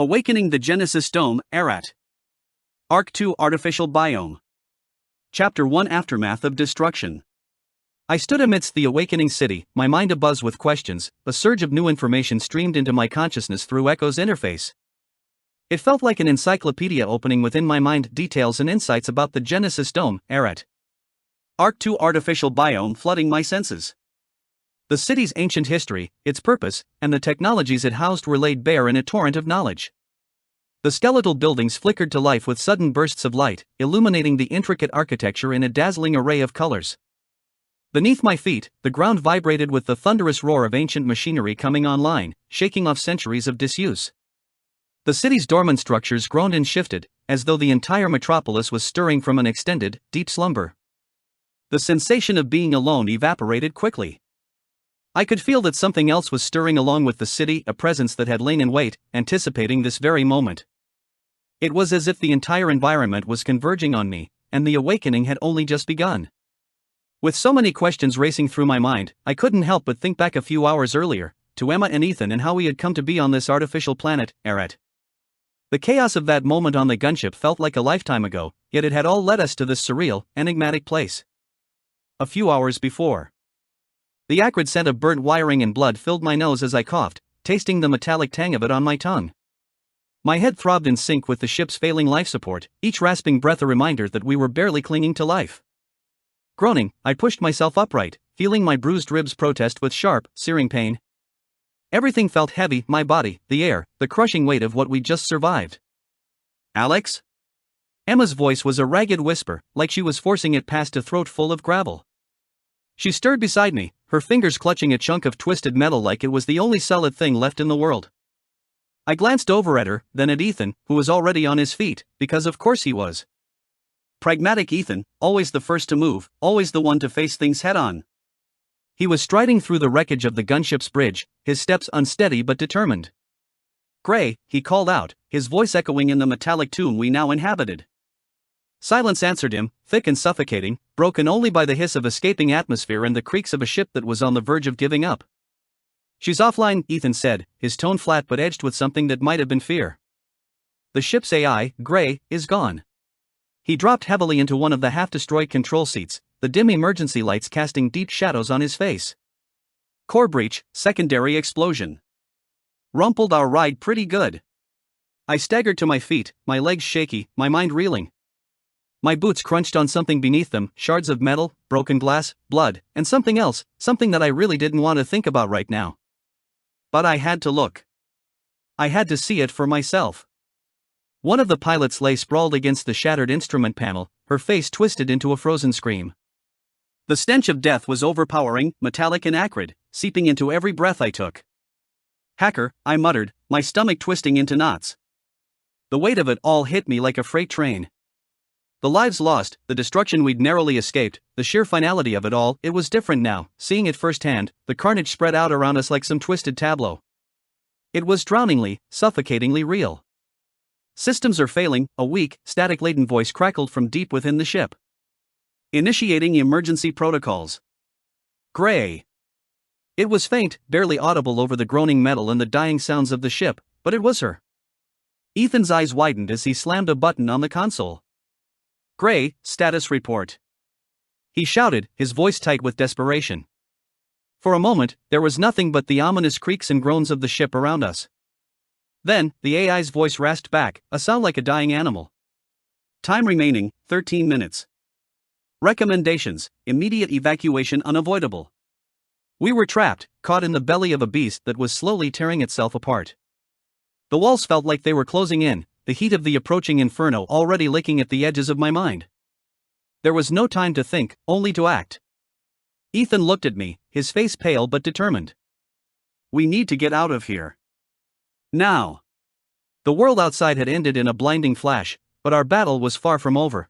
Awakening the Genesis Dome, Arat. Arc 2 Artificial Biome. Chapter 1 Aftermath of Destruction. I stood amidst the awakening city, my mind abuzz with questions. A surge of new information streamed into my consciousness through Echo's interface. It felt like an encyclopedia opening within my mind, details and insights about the Genesis Dome, Arat. Arc 2 Artificial Biome flooding my senses. The city's ancient history, its purpose, and the technologies it housed were laid bare in a torrent of knowledge. The skeletal buildings flickered to life with sudden bursts of light, illuminating the intricate architecture in a dazzling array of colors. Beneath my feet, the ground vibrated with the thunderous roar of ancient machinery coming online, shaking off centuries of disuse. The city's dormant structures groaned and shifted, as though the entire metropolis was stirring from an extended, deep slumber. The sensation of being alone evaporated quickly. I could feel that something else was stirring along with the city, a presence that had lain in wait, anticipating this very moment. It was as if the entire environment was converging on me, and the awakening had only just begun. With so many questions racing through my mind, I couldn't help but think back a few hours earlier, to Emma and Ethan and how we had come to be on this artificial planet, Arat. The chaos of that moment on the gunship felt like a lifetime ago, yet it had all led us to this surreal, enigmatic place. A few hours before. The acrid scent of burnt wiring and blood filled my nose as I coughed, tasting the metallic tang of it on my tongue. My head throbbed in sync with the ship's failing life support, each rasping breath a reminder that we were barely clinging to life. Groaning, I pushed myself upright, feeling my bruised ribs protest with sharp, searing pain. Everything felt heavy, my body, the air, the crushing weight of what we'd just survived. "Alex?" Emma's voice was a ragged whisper, like she was forcing it past a throat full of gravel. She stirred beside me, her fingers clutching a chunk of twisted metal like it was the only solid thing left in the world. I glanced over at her, then at Ethan, who was already on his feet, because of course he was. Pragmatic Ethan, always the first to move, always the one to face things head-on. He was striding through the wreckage of the gunship's bridge, his steps unsteady but determined. "Gray," he called out, his voice echoing in the metallic tomb we now inhabited. Silence answered him, thick and suffocating, broken only by the hiss of escaping atmosphere and the creaks of a ship that was on the verge of giving up. "She's offline," Ethan said, his tone flat but edged with something that might have been fear. "The ship's AI, Gray, is gone." He dropped heavily into one of the half-destroyed control seats, the dim emergency lights casting deep shadows on his face. "Core breach, secondary explosion. Rumpled our ride pretty good." I staggered to my feet, my legs shaky, my mind reeling. My boots crunched on something beneath them, shards of metal, broken glass, blood, and something else, something that I really didn't want to think about right now. But I had to look. I had to see it for myself. One of the pilots lay sprawled against the shattered instrument panel, her face twisted into a frozen scream. The stench of death was overpowering, metallic and acrid, seeping into every breath I took. "Hacker," I muttered, my stomach twisting into knots. The weight of it all hit me like a freight train. The lives lost, the destruction we'd narrowly escaped, the sheer finality of it all, it was different now, seeing it firsthand, the carnage spread out around us like some twisted tableau. It was drowningly, suffocatingly real. "Systems are failing," a weak, static-laden voice crackled from deep within the ship. "Initiating emergency protocols." "Gray." It was faint, barely audible over the groaning metal and the dying sounds of the ship, but it was her. Ethan's eyes widened as he slammed a button on the console. "Gray, status report." He shouted, his voice tight with desperation. For a moment, there was nothing but the ominous creaks and groans of the ship around us. Then, the AI's voice rasped back, a sound like a dying animal. "Time remaining, 13 minutes. Recommendations: immediate evacuation unavoidable." We were trapped, caught in the belly of a beast that was slowly tearing itself apart. The walls felt like they were closing in, the heat of the approaching inferno already licking at the edges of my mind. There was no time to think, only to act. Ethan looked at me, his face pale but determined. "We need to get out of here. Now." The world outside had ended in a blinding flash, but our battle was far from over.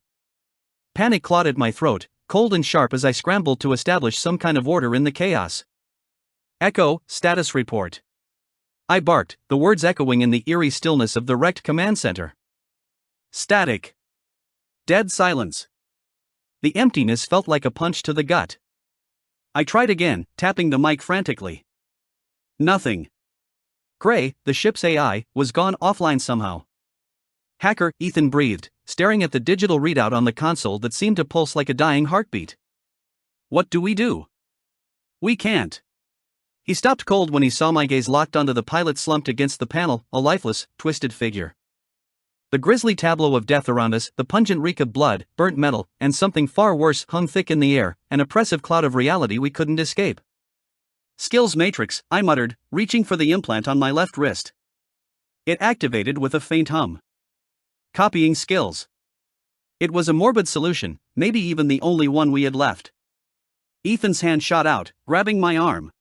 Panic clawed at my throat, cold and sharp as I scrambled to establish some kind of order in the chaos. "Echo, status report." I barked, the words echoing in the eerie stillness of the wrecked command center. Static. Dead silence. The emptiness felt like a punch to the gut. I tried again, tapping the mic frantically. Nothing. Gray, the ship's AI, was gone offline somehow. Hacker, Ethan breathed, staring at the digital readout on the console that seemed to pulse like a dying heartbeat. What do? We can't. He stopped cold when he saw my gaze locked onto the pilot slumped against the panel, a lifeless, twisted figure. The grisly tableau of death around us, the pungent reek of blood, burnt metal, and something far worse hung thick in the air, an oppressive cloud of reality we couldn't escape. Skills matrix, I muttered, reaching for the implant on my left wrist. It activated with a faint hum. Copying skills. It was a morbid solution, maybe even the only one we had left. Ethan's hand shot out, grabbing my arm.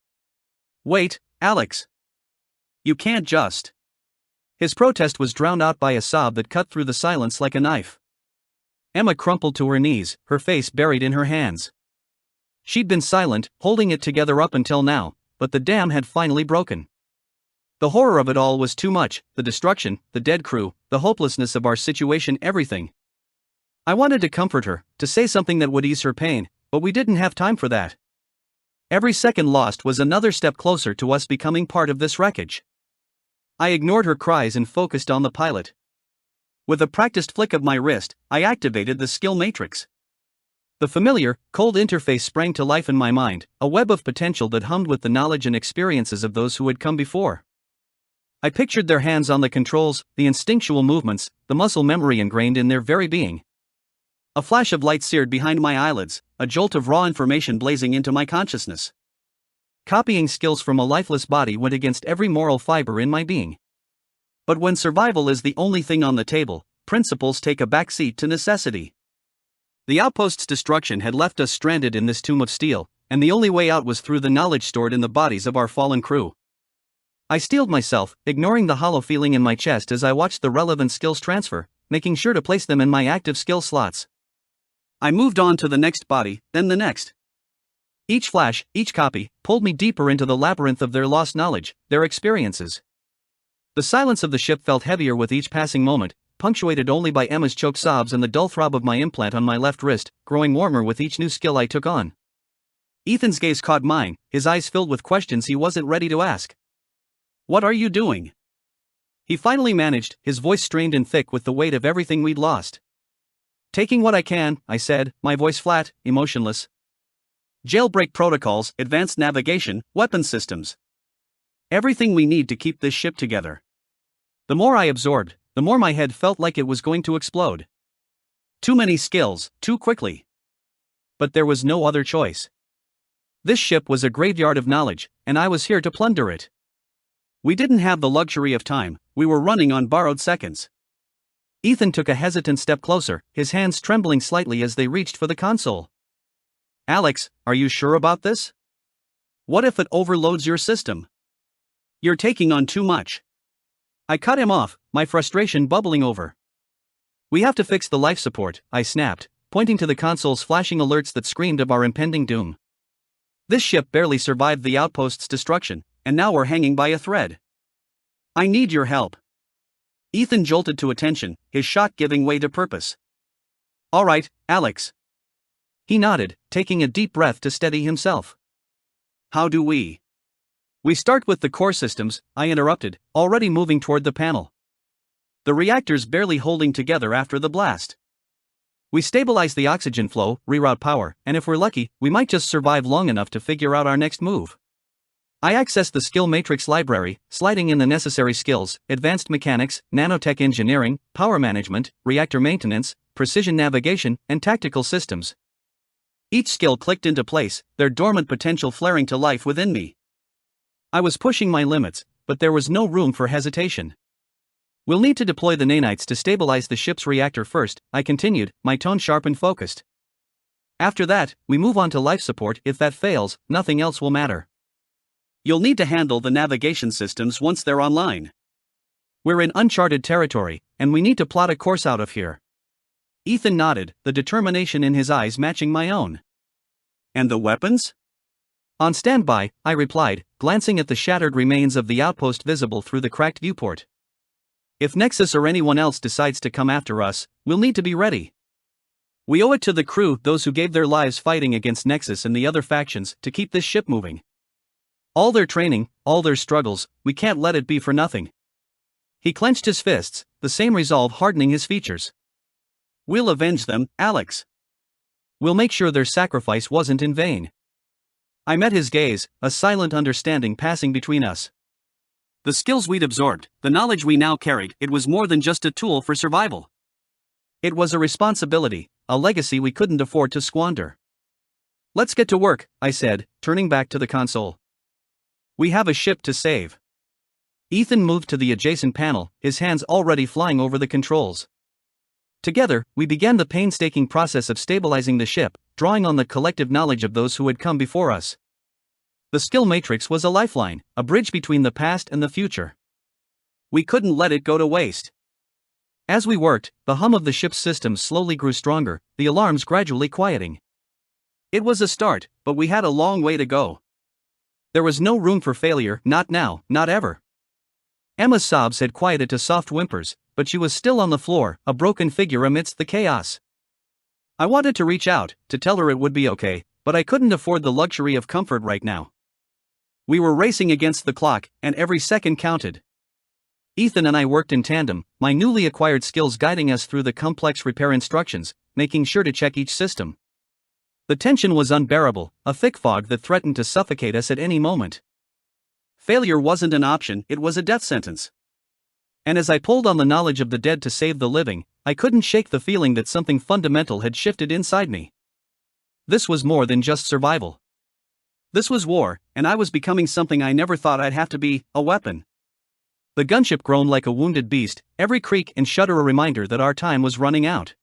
Wait, Alex. You can't just. His protest was drowned out by a sob that cut through the silence like a knife. Emma crumpled to her knees, her face buried in her hands. She'd been silent, holding it together up until now, but the dam had finally broken. The horror of it all was too much, the destruction, the dead crew, the hopelessness of our situation, everything. I wanted to comfort her, to say something that would ease her pain, but we didn't have time for that. Every second lost was another step closer to us becoming part of this wreckage. I ignored her cries and focused on the pilot. With a practiced flick of my wrist, I activated the skill matrix. The familiar, cold interface sprang to life in my mind, a web of potential that hummed with the knowledge and experiences of those who had come before. I pictured their hands on the controls, the instinctual movements, the muscle memory ingrained in their very being. A flash of light seared behind my eyelids, a jolt of raw information blazing into my consciousness. Copying skills from a lifeless body went against every moral fiber in my being. But when survival is the only thing on the table, principles take a backseat to necessity. The outpost's destruction had left us stranded in this tomb of steel, and the only way out was through the knowledge stored in the bodies of our fallen crew. I steeled myself, ignoring the hollow feeling in my chest as I watched the relevant skills transfer, making sure to place them in my active skill slots. I moved on to the next body, then the next. Each flash, each copy, pulled me deeper into the labyrinth of their lost knowledge, their experiences. The silence of the ship felt heavier with each passing moment, punctuated only by Emma's choked sobs and the dull throb of my implant on my left wrist, growing warmer with each new skill I took on. Ethan's gaze caught mine, his eyes filled with questions he wasn't ready to ask. What are you doing? He finally managed, his voice strained and thick with the weight of everything we'd lost. Taking what I can, I said, my voice flat, emotionless. Jailbreak protocols, advanced navigation, weapon systems. Everything we need to keep this ship together. The more I absorbed, the more my head felt like it was going to explode. Too many skills, too quickly. But there was no other choice. This ship was a graveyard of knowledge, and I was here to plunder it. We didn't have the luxury of time, we were running on borrowed seconds. Ethan took a hesitant step closer, his hands trembling slightly as they reached for the console. Alex, are you sure about this? What if it overloads your system? You're taking on too much. I cut him off, my frustration bubbling over. We have to fix the life support, I snapped, pointing to the console's flashing alerts that screamed of our impending doom. This ship barely survived the outpost's destruction, and now we're hanging by a thread. I need your help. Ethan jolted to attention, his shock giving way to purpose. All right, Alex. He nodded, taking a deep breath to steady himself. How do we? We start with the core systems, I interrupted, already moving toward the panel. The reactors barely holding together after the blast. We stabilize the oxygen flow, reroute power, and if we're lucky, we might just survive long enough to figure out our next move. I accessed the skill matrix library, sliding in the necessary skills: advanced mechanics, nanotech engineering, power management, reactor maintenance, precision navigation, and tactical systems. Each skill clicked into place, their dormant potential flaring to life within me. I was pushing my limits, but there was no room for hesitation. We'll need to deploy the nanites to stabilize the ship's reactor first, I continued, my tone sharp and focused. After that, we move on to life support. If that fails, nothing else will matter. You'll need to handle the navigation systems once they're online. We're in uncharted territory, and we need to plot a course out of here. Ethan nodded, the determination in his eyes matching my own. And the weapons? On standby, I replied, glancing at the shattered remains of the outpost visible through the cracked viewport. If Nexus or anyone else decides to come after us, we'll need to be ready. We owe it to the crew, those who gave their lives fighting against Nexus and the other factions, to keep this ship moving. All their training, all their struggles, we can't let it be for nothing. He clenched his fists, the same resolve hardening his features. We'll avenge them, Alex. We'll make sure their sacrifice wasn't in vain. I met his gaze, a silent understanding passing between us. The skills we'd absorbed, the knowledge we now carried, it was more than just a tool for survival. It was a responsibility, a legacy we couldn't afford to squander. Let's get to work, I said, turning back to the console. We have a ship to save. Ethan moved to the adjacent panel, his hands already flying over the controls. Together, we began the painstaking process of stabilizing the ship, drawing on the collective knowledge of those who had come before us. The skill matrix was a lifeline, a bridge between the past and the future. We couldn't let it go to waste. As we worked, the hum of the ship's systems slowly grew stronger, the alarms gradually quieting. It was a start, but we had a long way to go. There was no room for failure, not now, not ever. Emma's sobs had quieted to soft whimpers, but she was still on the floor, a broken figure amidst the chaos. I wanted to reach out, to tell her it would be okay, but I couldn't afford the luxury of comfort right now. We were racing against the clock, and every second counted. Ethan and I worked in tandem, my newly acquired skills guiding us through the complex repair instructions, making sure to check each system. The tension was unbearable, a thick fog that threatened to suffocate us at any moment. Failure wasn't an option, it was a death sentence. And as I pulled on the knowledge of the dead to save the living, I couldn't shake the feeling that something fundamental had shifted inside me. This was more than just survival. This was war, and I was becoming something I never thought I'd have to be, a weapon. The gunship groaned like a wounded beast, every creak and shudder a reminder that our time was running out.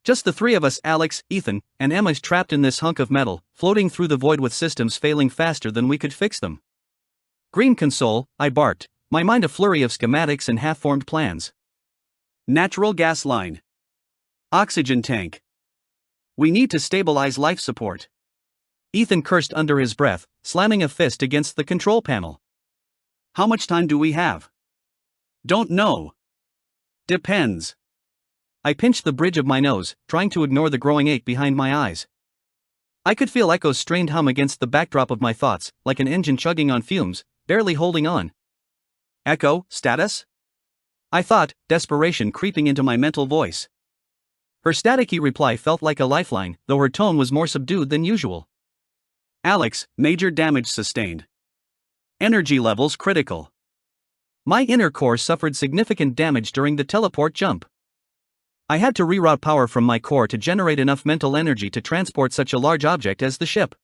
Just the three of us, Alex, Ethan, and Emma, trapped in this hunk of metal, floating through the void with systems failing faster than we could fix them. Green console, I barked, my mind a flurry of schematics and half-formed plans. Natural gas line. Oxygen tank. We need to stabilize life support. Ethan cursed under his breath, slamming a fist against the control panel. How much time do we have? Don't know. Depends. I pinched the bridge of my nose, trying to ignore the growing ache behind my eyes. I could feel Echo's strained hum against the backdrop of my thoughts, like an engine chugging on fumes, barely holding on. Echo, status? I thought, desperation creeping into my mental voice. Her staticky reply felt like a lifeline, though her tone was more subdued than usual. Alex, major damage sustained. Energy levels critical. My inner core suffered significant damage during the teleport jump. I had to reroute power from my core to generate enough mental energy to transport such a large object as the ship.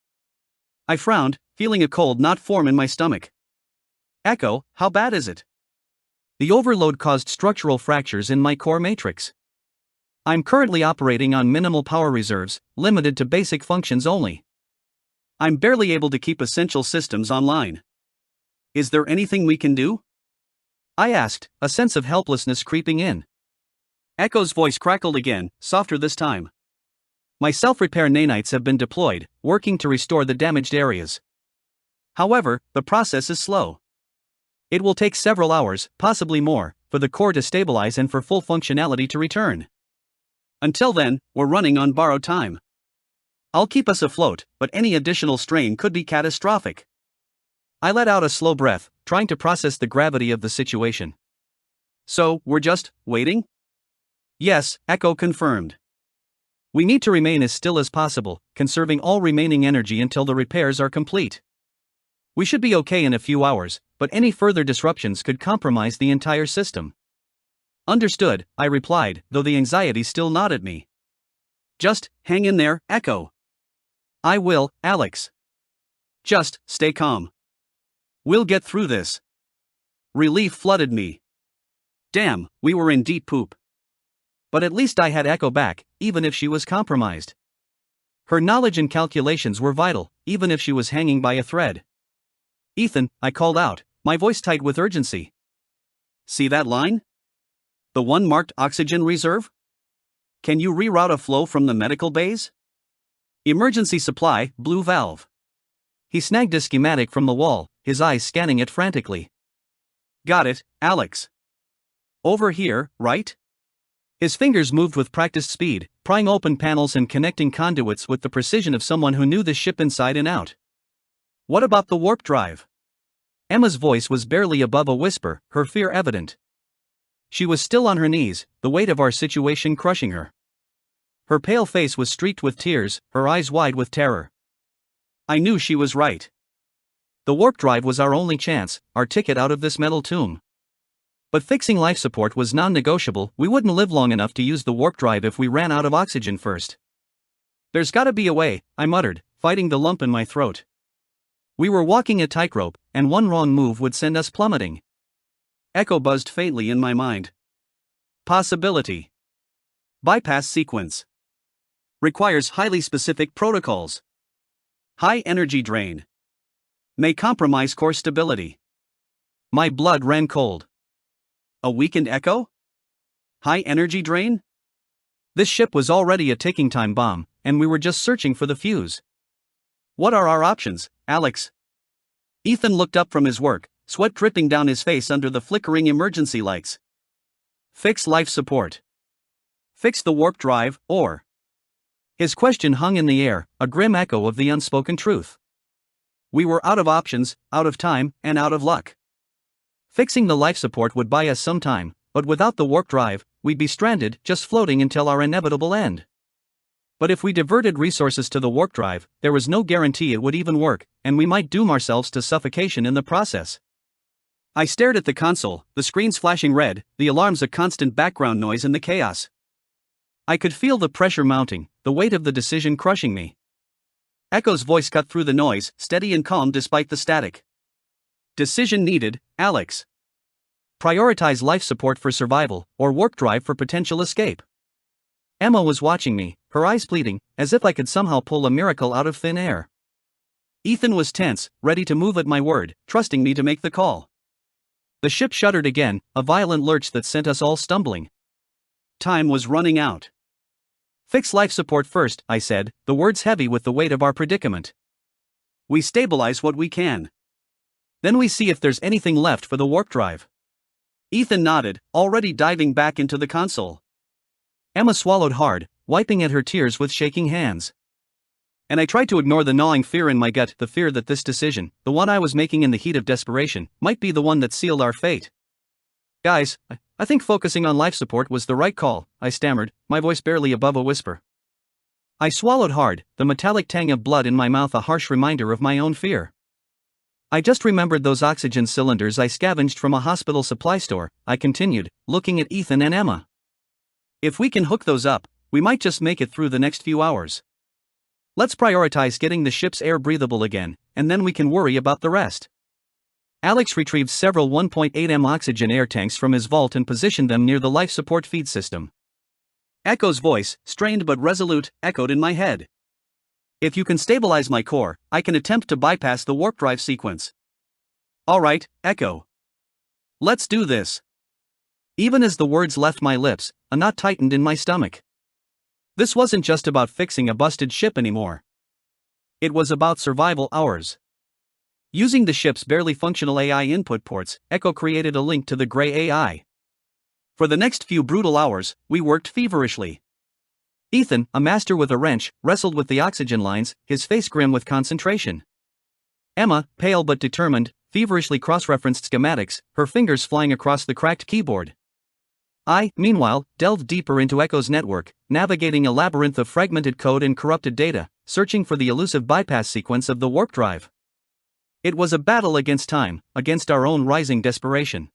I frowned, feeling a cold knot form in my stomach. Echo, how bad is it? The overload caused structural fractures in my core matrix. I'm currently operating on minimal power reserves, limited to basic functions only. I'm barely able to keep essential systems online. Is there anything we can do? I asked, a sense of helplessness creeping in. Echo's voice crackled again, softer this time. My self-repair nanites have been deployed, working to restore the damaged areas. However, the process is slow. It will take several hours, possibly more, for the core to stabilize and for full functionality to return. Until then, we're running on borrowed time. I'll keep us afloat, but any additional strain could be catastrophic. I let out a slow breath, trying to process the gravity of the situation. So, we're just waiting? Yes, Echo confirmed. We need to remain as still as possible, conserving all remaining energy until the repairs are complete. We should be okay in a few hours, but any further disruptions could compromise the entire system. Understood, I replied, though the anxiety still gnawed at me. Just hang in there, Echo. I will, Alex. Just stay calm. We'll get through this. Relief flooded me. Damn, we were in deep poop. But at least I had Echo back, even if she was compromised. Her knowledge and calculations were vital, even if she was hanging by a thread. Ethan, I called out, my voice tight with urgency. See that line? The one marked oxygen reserve? Can you reroute a flow from the medical bays? Emergency supply, blue valve. He snagged a schematic from the wall, his eyes scanning it frantically. Got it, Alex. Over here, right? His fingers moved with practiced speed, prying open panels and connecting conduits with the precision of someone who knew the ship inside and out. What about the warp drive? Emma's voice was barely above a whisper, her fear evident. She was still on her knees, the weight of our situation crushing her. Her pale face was streaked with tears, her eyes wide with terror. I knew she was right. The warp drive was our only chance, our ticket out of this metal tomb. But fixing life support was non-negotiable. We wouldn't live long enough to use the warp drive if we ran out of oxygen first. There's gotta be a way, I muttered, fighting the lump in my throat. We were walking a tightrope, and one wrong move would send us plummeting. Echo buzzed faintly in my mind. Possibility. Bypass sequence. Requires highly specific protocols. High energy drain. May compromise core stability. My blood ran cold. A weakened Echo? High energy drain? This ship was already a ticking time bomb, and we were just searching for the fuse. What are our options, Alex? Ethan looked up from his work, sweat dripping down his face under the flickering emergency lights. Fix life support. Fix the warp drive, or... His question hung in the air, a grim echo of the unspoken truth. We were out of options, out of time, and out of luck. Fixing the life support would buy us some time, but without the warp drive, we'd be stranded, just floating until our inevitable end. But if we diverted resources to the warp drive, there was no guarantee it would even work, and we might doom ourselves to suffocation in the process. I stared at the console, the screens flashing red, the alarms a constant background noise in the chaos. I could feel the pressure mounting, the weight of the decision crushing me. Echo's voice cut through the noise, steady and calm despite the static. Decision needed, Alex. Prioritize life support for survival, or warp drive for potential escape. Emma was watching me, her eyes pleading, as if I could somehow pull a miracle out of thin air. Ethan was tense, ready to move at my word, trusting me to make the call. The ship shuddered again, a violent lurch that sent us all stumbling. Time was running out. Fix life support first, I said, the words heavy with the weight of our predicament. We stabilize what we can. Then we see if there's anything left for the warp drive. Ethan nodded, already diving back into the console. Emma swallowed hard, wiping at her tears with shaking hands. And I tried to ignore the gnawing fear in my gut, the fear that this decision, the one I was making in the heat of desperation, might be the one that sealed our fate. Guys, I think focusing on life support was the right call, I stammered, my voice barely above a whisper. I swallowed hard, the metallic tang of blood in my mouth a harsh reminder of my own fear. I just remembered those oxygen cylinders I scavenged from a hospital supply store, I continued, looking at Ethan and Emma. If we can hook those up, we might just make it through the next few hours. Let's prioritize getting the ship's air breathable again, and then we can worry about the rest. Alex retrieved several 1.8m oxygen air tanks from his vault and positioned them near the life support feed system. Echo's voice, strained but resolute, echoed in my head. If you can stabilize my core, I can attempt to bypass the warp drive sequence. Alright, Echo. Let's do this. Even as the words left my lips, a knot tightened in my stomach. This wasn't just about fixing a busted ship anymore. It was about survival hours. Using the ship's barely functional AI input ports, Echo created a link to the Grey AI. For the next few brutal hours, we worked feverishly. Ethan, a master with a wrench, wrestled with the oxygen lines, his face grim with concentration. Emma, pale but determined, feverishly cross-referenced schematics, her fingers flying across the cracked keyboard. I, meanwhile, delved deeper into Echo's network, navigating a labyrinth of fragmented code and corrupted data, searching for the elusive bypass sequence of the warp drive. It was a battle against time, against our own rising desperation.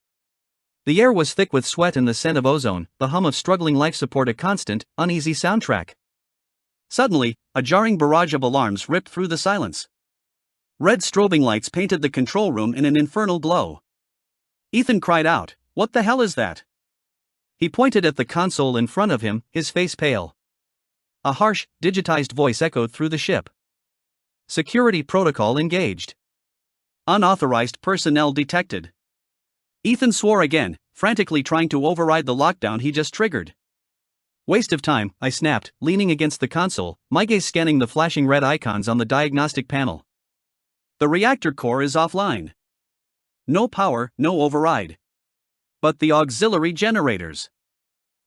The air was thick with sweat and the scent of ozone, the hum of struggling life support a constant, uneasy soundtrack. Suddenly, a jarring barrage of alarms ripped through the silence. Red strobing lights painted the control room in an infernal glow. Ethan cried out, "What the hell is that?" He pointed at the console in front of him, his face pale. A harsh, digitized voice echoed through the ship. Security protocol engaged. Unauthorized personnel detected. Ethan swore again, frantically trying to override the lockdown he just triggered. Waste of time, I snapped, leaning against the console, my gaze scanning the flashing red icons on the diagnostic panel. The reactor core is offline. No power, no override. But the auxiliary generators.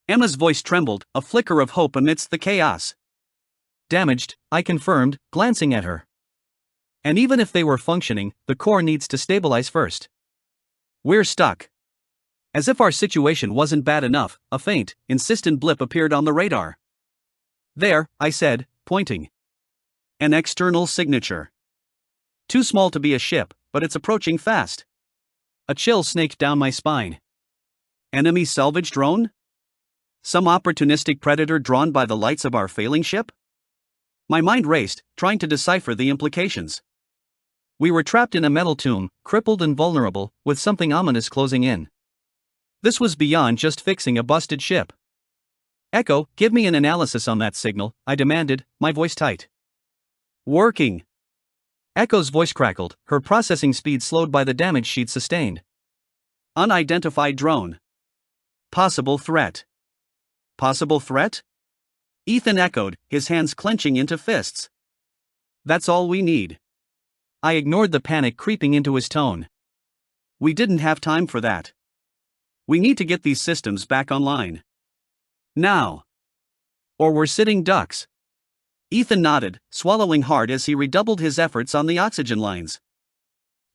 Emma's voice trembled, a flicker of hope amidst the chaos. Damaged, I confirmed, glancing at her. And even if they were functioning, the core needs to stabilize first. We're stuck. As if our situation wasn't bad enough, a faint, insistent blip appeared on the radar. There, I said, pointing. An external signature. Too small to be a ship, but it's approaching fast. A chill snaked down my spine. Enemy salvage drone? Some opportunistic predator drawn by the lights of our failing ship? My mind raced, trying to decipher the implications. We were trapped in a metal tomb, crippled and vulnerable, with something ominous closing in. This was beyond just fixing a busted ship. Echo, give me an analysis on that signal, I demanded, my voice tight. Working. Echo's voice crackled, her processing speed slowed by the damage she'd sustained. Unidentified drone. Possible threat. Possible threat? Ethan echoed, his hands clenching into fists. That's all we need. I ignored the panic creeping into his tone. We didn't have time for that. We need to get these systems back online. Now. Or we're sitting ducks. Ethan nodded, swallowing hard as he redoubled his efforts on the oxygen lines.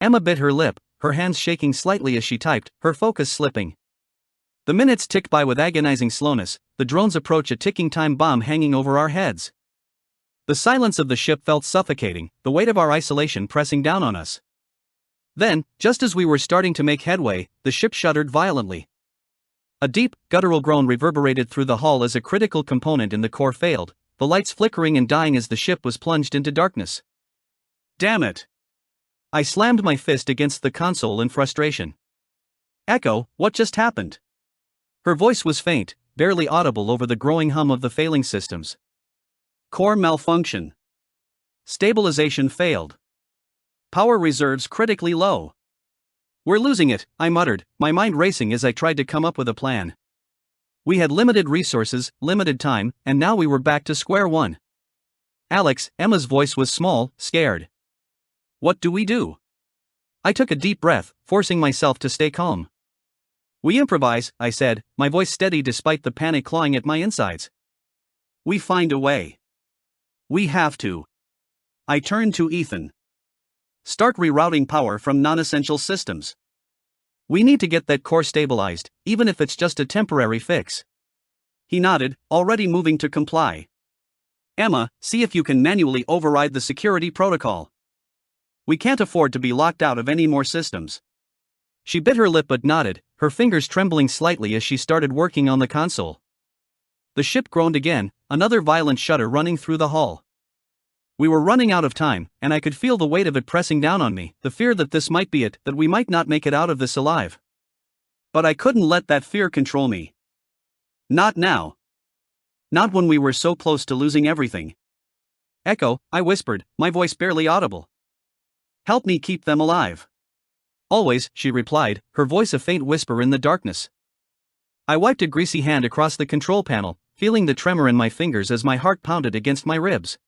Emma bit her lip, her hands shaking slightly as she typed, her focus slipping. The minutes ticked by with agonizing slowness, the drones approach a ticking time bomb hanging over our heads. The silence of the ship felt suffocating, the weight of our isolation pressing down on us. Then, just as we were starting to make headway, the ship shuddered violently. A deep, guttural groan reverberated through the hull as a critical component in the core failed, the lights flickering and dying as the ship was plunged into darkness. Damn it! I slammed my fist against the console in frustration. Echo, what just happened? Her voice was faint, barely audible over the growing hum of the failing systems. Core malfunction. Stabilization failed. Power reserves critically low. We're losing it, I muttered, my mind racing as I tried to come up with a plan. We had limited resources, limited time, and now we were back to square one. Alex, Emma's voice was small, scared. What do we do? I took a deep breath, forcing myself to stay calm. We improvise, I said, my voice steady despite the panic clawing at my insides. We find a way. We have to. I turned to Ethan. Start rerouting power from non-essential systems. We need to get that core stabilized, even if it's just a temporary fix. He nodded, already moving to comply. Emma, see if you can manually override the security protocol. We can't afford to be locked out of any more systems. She bit her lip but nodded, her fingers trembling slightly as she started working on the console. The ship groaned again, another violent shudder running through the hull. We were running out of time, and I could feel the weight of it pressing down on me, the fear that this might be it, that we might not make it out of this alive. But I couldn't let that fear control me. Not now. Not when we were so close to losing everything. Echo, I whispered, my voice barely audible. Help me keep them alive. Always, she replied, her voice a faint whisper in the darkness. I wiped a greasy hand across the control panel, feeling the tremor in my fingers as my heart pounded against my ribs.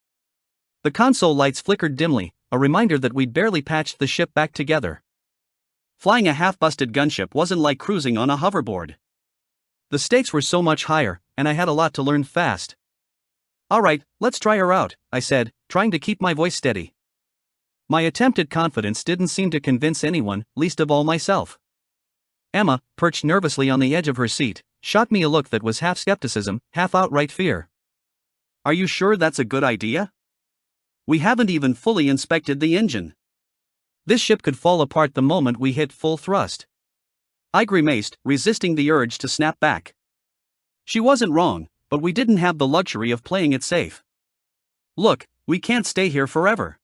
The console lights flickered dimly, a reminder that we'd barely patched the ship back together. Flying a half-busted gunship wasn't like cruising on a hoverboard. The stakes were so much higher, and I had a lot to learn fast. All right, let's try her out, I said, trying to keep my voice steady. My attempt at confidence didn't seem to convince anyone, least of all myself. Emma, perched nervously on the edge of her seat, shot me a look that was half skepticism, half outright fear. Are you sure that's a good idea? We haven't even fully inspected the engine. This ship could fall apart the moment we hit full thrust. I grimaced, resisting the urge to snap back. She wasn't wrong, but we didn't have the luxury of playing it safe. Look, we can't stay here forever.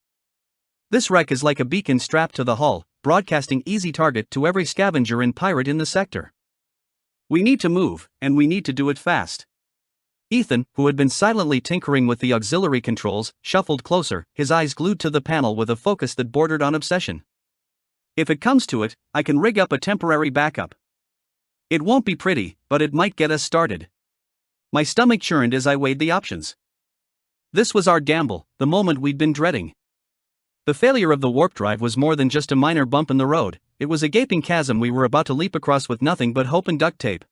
This wreck is like a beacon strapped to the hull, broadcasting easy target to every scavenger and pirate in the sector. We need to move, and we need to do it fast. Ethan, who had been silently tinkering with the auxiliary controls, shuffled closer, his eyes glued to the panel with a focus that bordered on obsession. If it comes to it, I can rig up a temporary backup. It won't be pretty, but it might get us started. My stomach churned as I weighed the options. This was our gamble, the moment we'd been dreading. The failure of the warp drive was more than just a minor bump in the road, it was a gaping chasm we were about to leap across with nothing but hope and duct tape.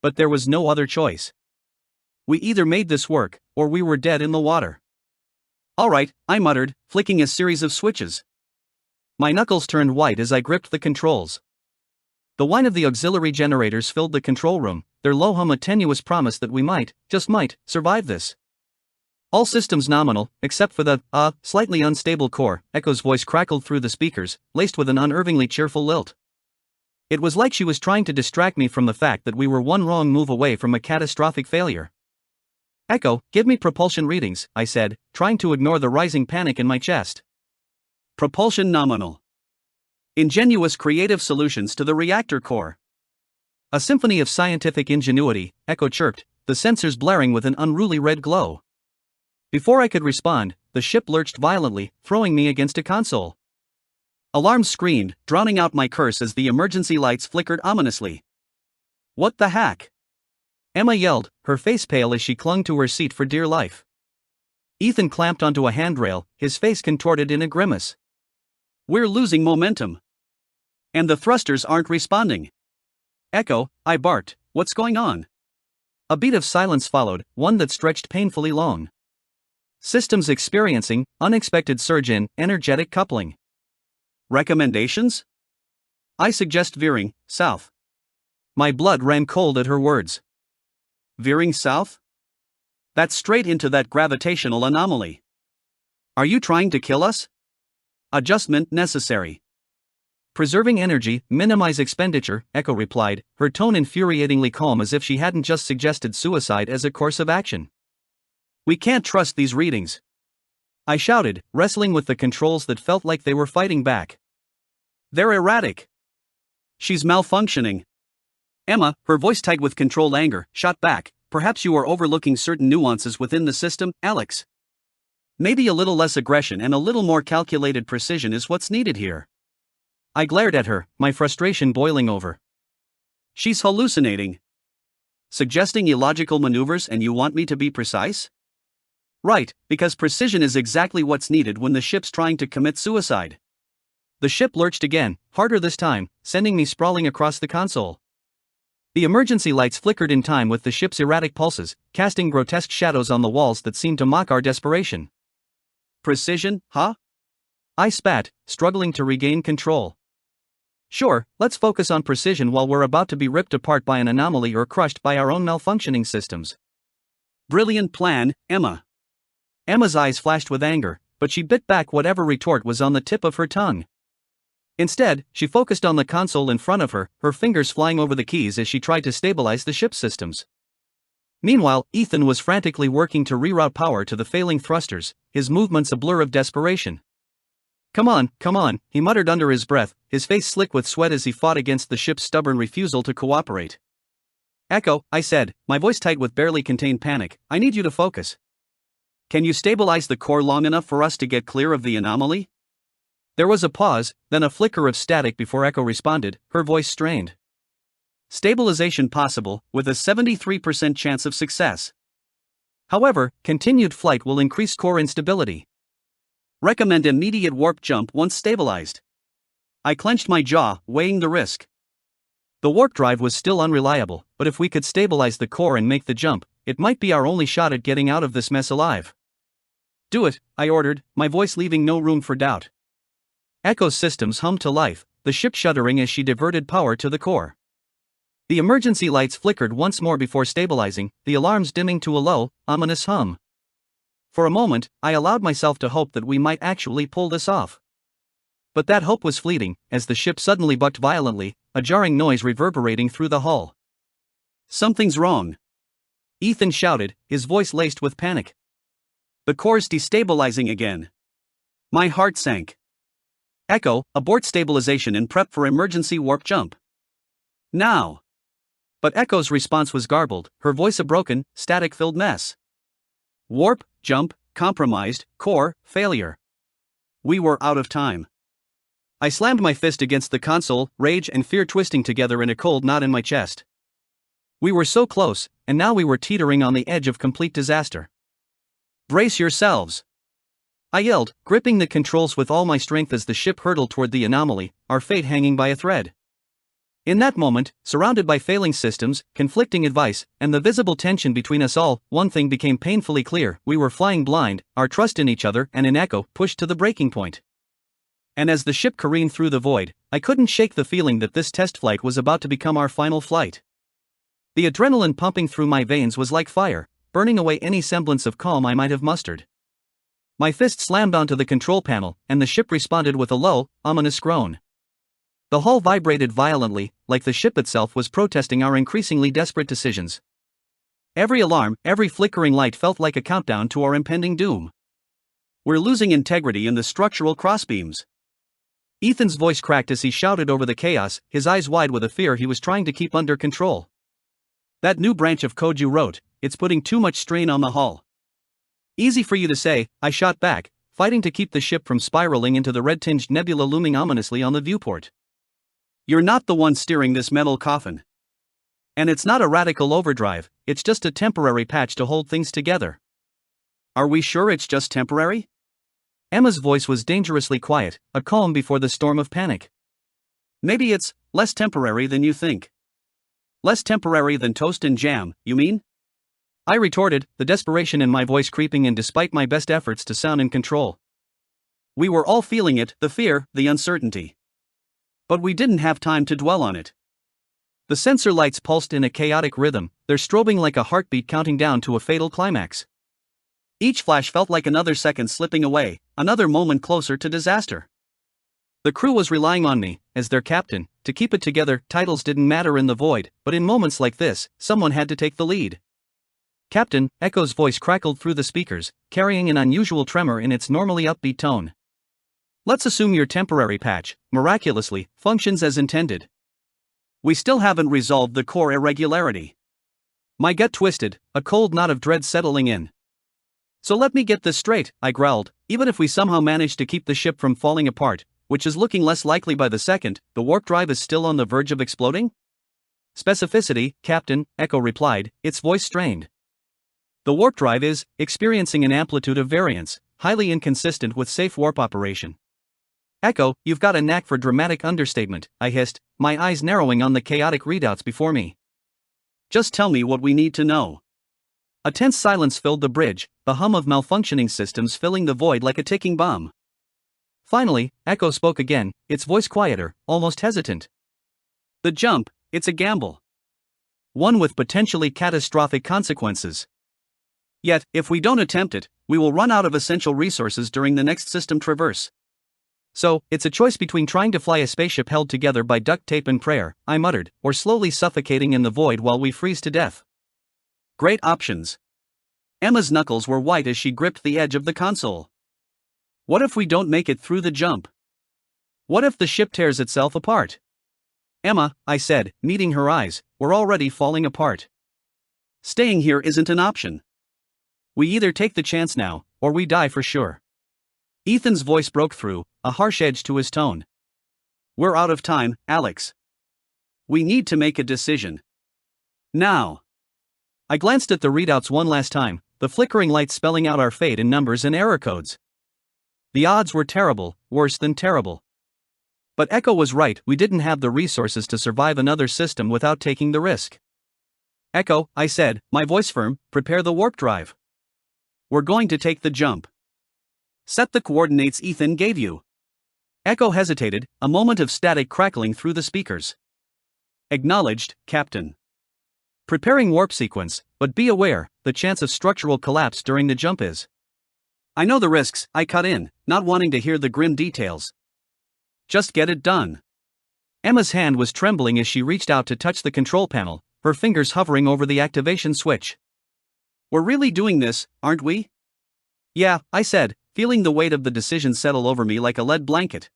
But there was no other choice. We either made this work, or we were dead in the water. Alright, I muttered, flicking a series of switches. My knuckles turned white as I gripped the controls. The whine of the auxiliary generators filled the control room, their low hum a tenuous promise that we might, just might, survive this. All systems nominal, except for the, slightly unstable core, Echo's voice crackled through the speakers, laced with an unnervingly cheerful lilt. It was like she was trying to distract me from the fact that we were one wrong move away from a catastrophic failure. Echo, give me propulsion readings, I said, trying to ignore the rising panic in my chest. Propulsion nominal. Ingenious creative solutions to the reactor core. A symphony of scientific ingenuity, Echo chirped, the sensors blaring with an unruly red glow. Before I could respond, the ship lurched violently, throwing me against a console. Alarms screamed, drowning out my curse as the emergency lights flickered ominously. What the heck? Emma yelled, her face pale as she clung to her seat for dear life. Ethan clamped onto a handrail, his face contorted in a grimace. We're losing momentum. And the thrusters aren't responding. Echo, I barked, what's going on? A beat of silence followed, one that stretched painfully long. Systems experiencing unexpected surge in energetic coupling. Recommendations? I suggest veering south. My blood ran cold at her words. Veering south? That's straight into that gravitational anomaly. Are you trying to kill us? Adjustment necessary. Preserving energy, minimize expenditure, Echo replied, her tone infuriatingly calm as if she hadn't just suggested suicide as a course of action. We can't trust these readings. I shouted, wrestling with the controls that felt like they were fighting back. They're erratic. She's malfunctioning. Emma, her voice tight with controlled anger, shot back, perhaps you are overlooking certain nuances within the system, Alex. Maybe a little less aggression and a little more calculated precision is what's needed here. I glared at her, my frustration boiling over. She's hallucinating. Suggesting illogical maneuvers and you want me to be precise? Right, because precision is exactly what's needed when the ship's trying to commit suicide. The ship lurched again, harder this time, sending me sprawling across the console. The emergency lights flickered in time with the ship's erratic pulses, casting grotesque shadows on the walls that seemed to mock our desperation. Precision, huh? I spat, struggling to regain control. Sure, let's focus on precision while we're about to be ripped apart by an anomaly or crushed by our own malfunctioning systems. Brilliant plan, Emma. Emma's eyes flashed with anger, but she bit back whatever retort was on the tip of her tongue. Instead, she focused on the console in front of her, her fingers flying over the keys as she tried to stabilize the ship's systems. Meanwhile, Ethan was frantically working to reroute power to the failing thrusters, his movements a blur of desperation. Come on, he muttered under his breath, his face slick with sweat as he fought against the ship's stubborn refusal to cooperate. Echo, I said, my voice tight with barely contained panic, I need you to focus. Can you stabilize the core long enough for us to get clear of the anomaly? There was a pause, then a flicker of static before Echo responded, her voice strained. Stabilization possible, with a 73% chance of success. However, continued flight will increase core instability. Recommend immediate warp jump once stabilized. I clenched my jaw, weighing the risk. The warp drive was still unreliable, but if we could stabilize the core and make the jump, it might be our only shot at getting out of this mess alive. Do it, I ordered, my voice leaving no room for doubt. Echo's systems hummed to life, the ship shuddering as she diverted power to the core. The emergency lights flickered once more before stabilizing, the alarms dimming to a low, ominous hum. For a moment, I allowed myself to hope that we might actually pull this off. But that hope was fleeting, as the ship suddenly bucked violently, a jarring noise reverberating through the hull. Something's wrong. Ethan shouted, his voice laced with panic. The core's destabilizing again. My heart sank. Echo, abort stabilization and prep for emergency warp jump. Now. But Echo's response was garbled, her voice a broken, static-filled mess. Warp, jump, compromised, core, failure. We were out of time. I slammed my fist against the console, rage and fear twisting together in a cold knot in my chest. We were so close, and now we were teetering on the edge of complete disaster. Brace yourselves! I yelled, gripping the controls with all my strength as the ship hurtled toward the anomaly, our fate hanging by a thread. In that moment, surrounded by failing systems, conflicting advice, and the visible tension between us all, one thing became painfully clear: we were flying blind, our trust in each other and in Echo pushed to the breaking point. And as the ship careened through the void, I couldn't shake the feeling that this test flight was about to become our final flight. The adrenaline pumping through my veins was like fire, burning away any semblance of calm I might have mustered. My fist slammed onto the control panel, and the ship responded with a low, ominous groan. The hull vibrated violently, like the ship itself was protesting our increasingly desperate decisions. Every alarm, every flickering light felt like a countdown to our impending doom. "We're losing integrity in the structural crossbeams." Ethan's voice cracked as he shouted over the chaos, his eyes wide with a fear he was trying to keep under control. "That new branch of code you wrote, it's putting too much strain on the hull." "Easy for you to say," I shot back, fighting to keep the ship from spiraling into the red-tinged nebula looming ominously on the viewport. "You're not the one steering this metal coffin. And it's not a radical overdrive, it's just a temporary patch to hold things together." "Are we sure it's just temporary?" Emma's voice was dangerously quiet, a calm before the storm of panic. "Maybe it's less temporary than you think." "Less temporary than toast and jam, you mean?" I retorted, the desperation in my voice creeping in despite my best efforts to sound in control. We were all feeling it, the fear, the uncertainty. But we didn't have time to dwell on it. The sensor lights pulsed in a chaotic rhythm, their strobing like a heartbeat counting down to a fatal climax. Each flash felt like another second slipping away, another moment closer to disaster. The crew was relying on me, as their captain, to keep it together. Titles didn't matter in the void, but in moments like this, someone had to take the lead. "Captain," Echo's voice crackled through the speakers, carrying an unusual tremor in its normally upbeat tone. "Let's assume your temporary patch, miraculously, functions as intended. We still haven't resolved the core irregularity." My gut twisted, a cold knot of dread settling in. "So let me get this straight," I growled, "even if we somehow manage to keep the ship from falling apart, which is looking less likely by the second, the warp drive is still on the verge of exploding?" "Specificity, Captain," Echo replied, its voice strained. "The warp drive is experiencing an amplitude of variance, highly inconsistent with safe warp operation." "Echo, you've got a knack for dramatic understatement," I hissed, my eyes narrowing on the chaotic readouts before me. "Just tell me what we need to know." A tense silence filled the bridge, the hum of malfunctioning systems filling the void like a ticking bomb. Finally, Echo spoke again, its voice quieter, almost hesitant. "The jump, it's a gamble. One with potentially catastrophic consequences. Yet, if we don't attempt it, we will run out of essential resources during the next system traverse. So, it's a choice between trying to fly a spaceship held together by duct tape and prayer," I muttered, "or slowly suffocating in the void while we freeze to death." "Great options." Emma's knuckles were white as she gripped the edge of the console. "What if we don't make it through the jump? What if the ship tears itself apart?" "Emma," I said, meeting her eyes, "we're already falling apart. Staying here isn't an option. We either take the chance now, or we die for sure." Ethan's voice broke through, a harsh edge to his tone. "We're out of time, Alex. We need to make a decision. Now." I glanced at the readouts one last time, the flickering lights spelling out our fate in numbers and error codes. The odds were terrible, worse than terrible. But Echo was right, we didn't have the resources to survive another system without taking the risk. "Echo," I said, my voice firm, "prepare the warp drive. We're going to take the jump. Set the coordinates Ethan gave you." Echo hesitated, a moment of static crackling through the speakers. "Acknowledged, Captain. Preparing warp sequence, but be aware, the chance of structural collapse during the jump is." "I know the risks," I cut in, not wanting to hear the grim details. "Just get it done." Emma's hand was trembling as she reached out to touch the control panel, her fingers hovering over the activation switch. "We're really doing this, aren't we?" "Yeah," I said, feeling the weight of the decision settle over me like a lead blanket.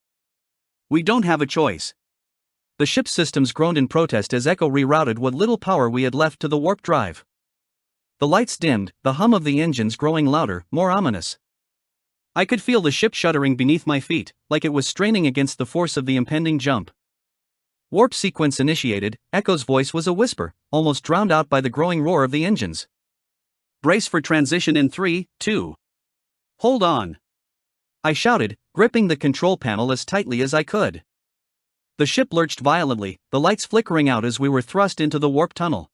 "We don't have a choice." The ship's systems groaned in protest as Echo rerouted what little power we had left to the warp drive. The lights dimmed, the hum of the engines growing louder, more ominous. I could feel the ship shuddering beneath my feet, like it was straining against the force of the impending jump. Warp sequence initiated, Echo's voice was a whisper, almost drowned out by the growing roar of the engines. "Brace for transition in 3, 2. Hold on." I shouted, gripping the control panel as tightly as I could. The ship lurched violently, the lights flickering out as we were thrust into the warp tunnel.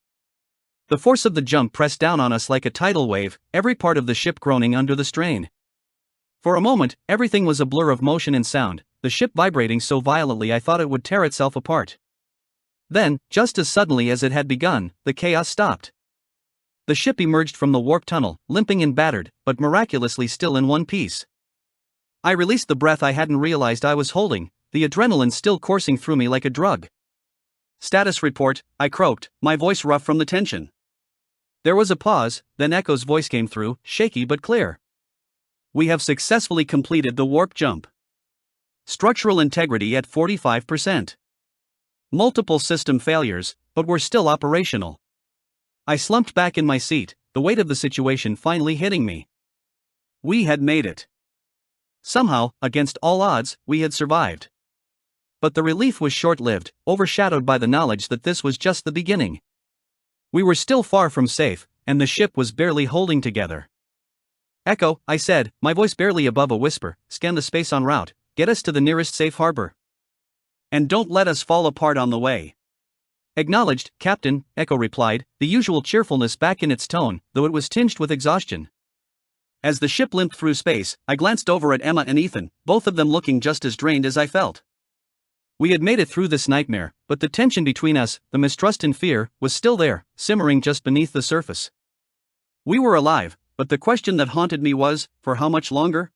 The force of the jump pressed down on us like a tidal wave, every part of the ship groaning under the strain. For a moment, everything was a blur of motion and sound, the ship vibrating so violently I thought it would tear itself apart. Then, just as suddenly as it had begun, the chaos stopped. The ship emerged from the warp tunnel, limping and battered, but miraculously still in one piece. I released the breath I hadn't realized I was holding, the adrenaline still coursing through me like a drug. "Status report," I croaked, my voice rough from the tension. There was a pause, then Echo's voice came through, shaky but clear. "We have successfully completed the warp jump. Structural integrity at 45%. Multiple system failures, but we're still operational." I slumped back in my seat, the weight of the situation finally hitting me. We had made it. Somehow, against all odds, we had survived. But the relief was short-lived, overshadowed by the knowledge that this was just the beginning. We were still far from safe, and the ship was barely holding together. "Echo," I said, my voice barely above a whisper, "scan the space en route, get us to the nearest safe harbor. And don't let us fall apart on the way." "Acknowledged, Captain," Echo replied, the usual cheerfulness back in its tone, though it was tinged with exhaustion. As the ship limped through space, I glanced over at Emma and Ethan, both of them looking just as drained as I felt. We had made it through this nightmare, but the tension between us, the mistrust and fear, was still there, simmering just beneath the surface. We were alive, but the question that haunted me was, for how much longer?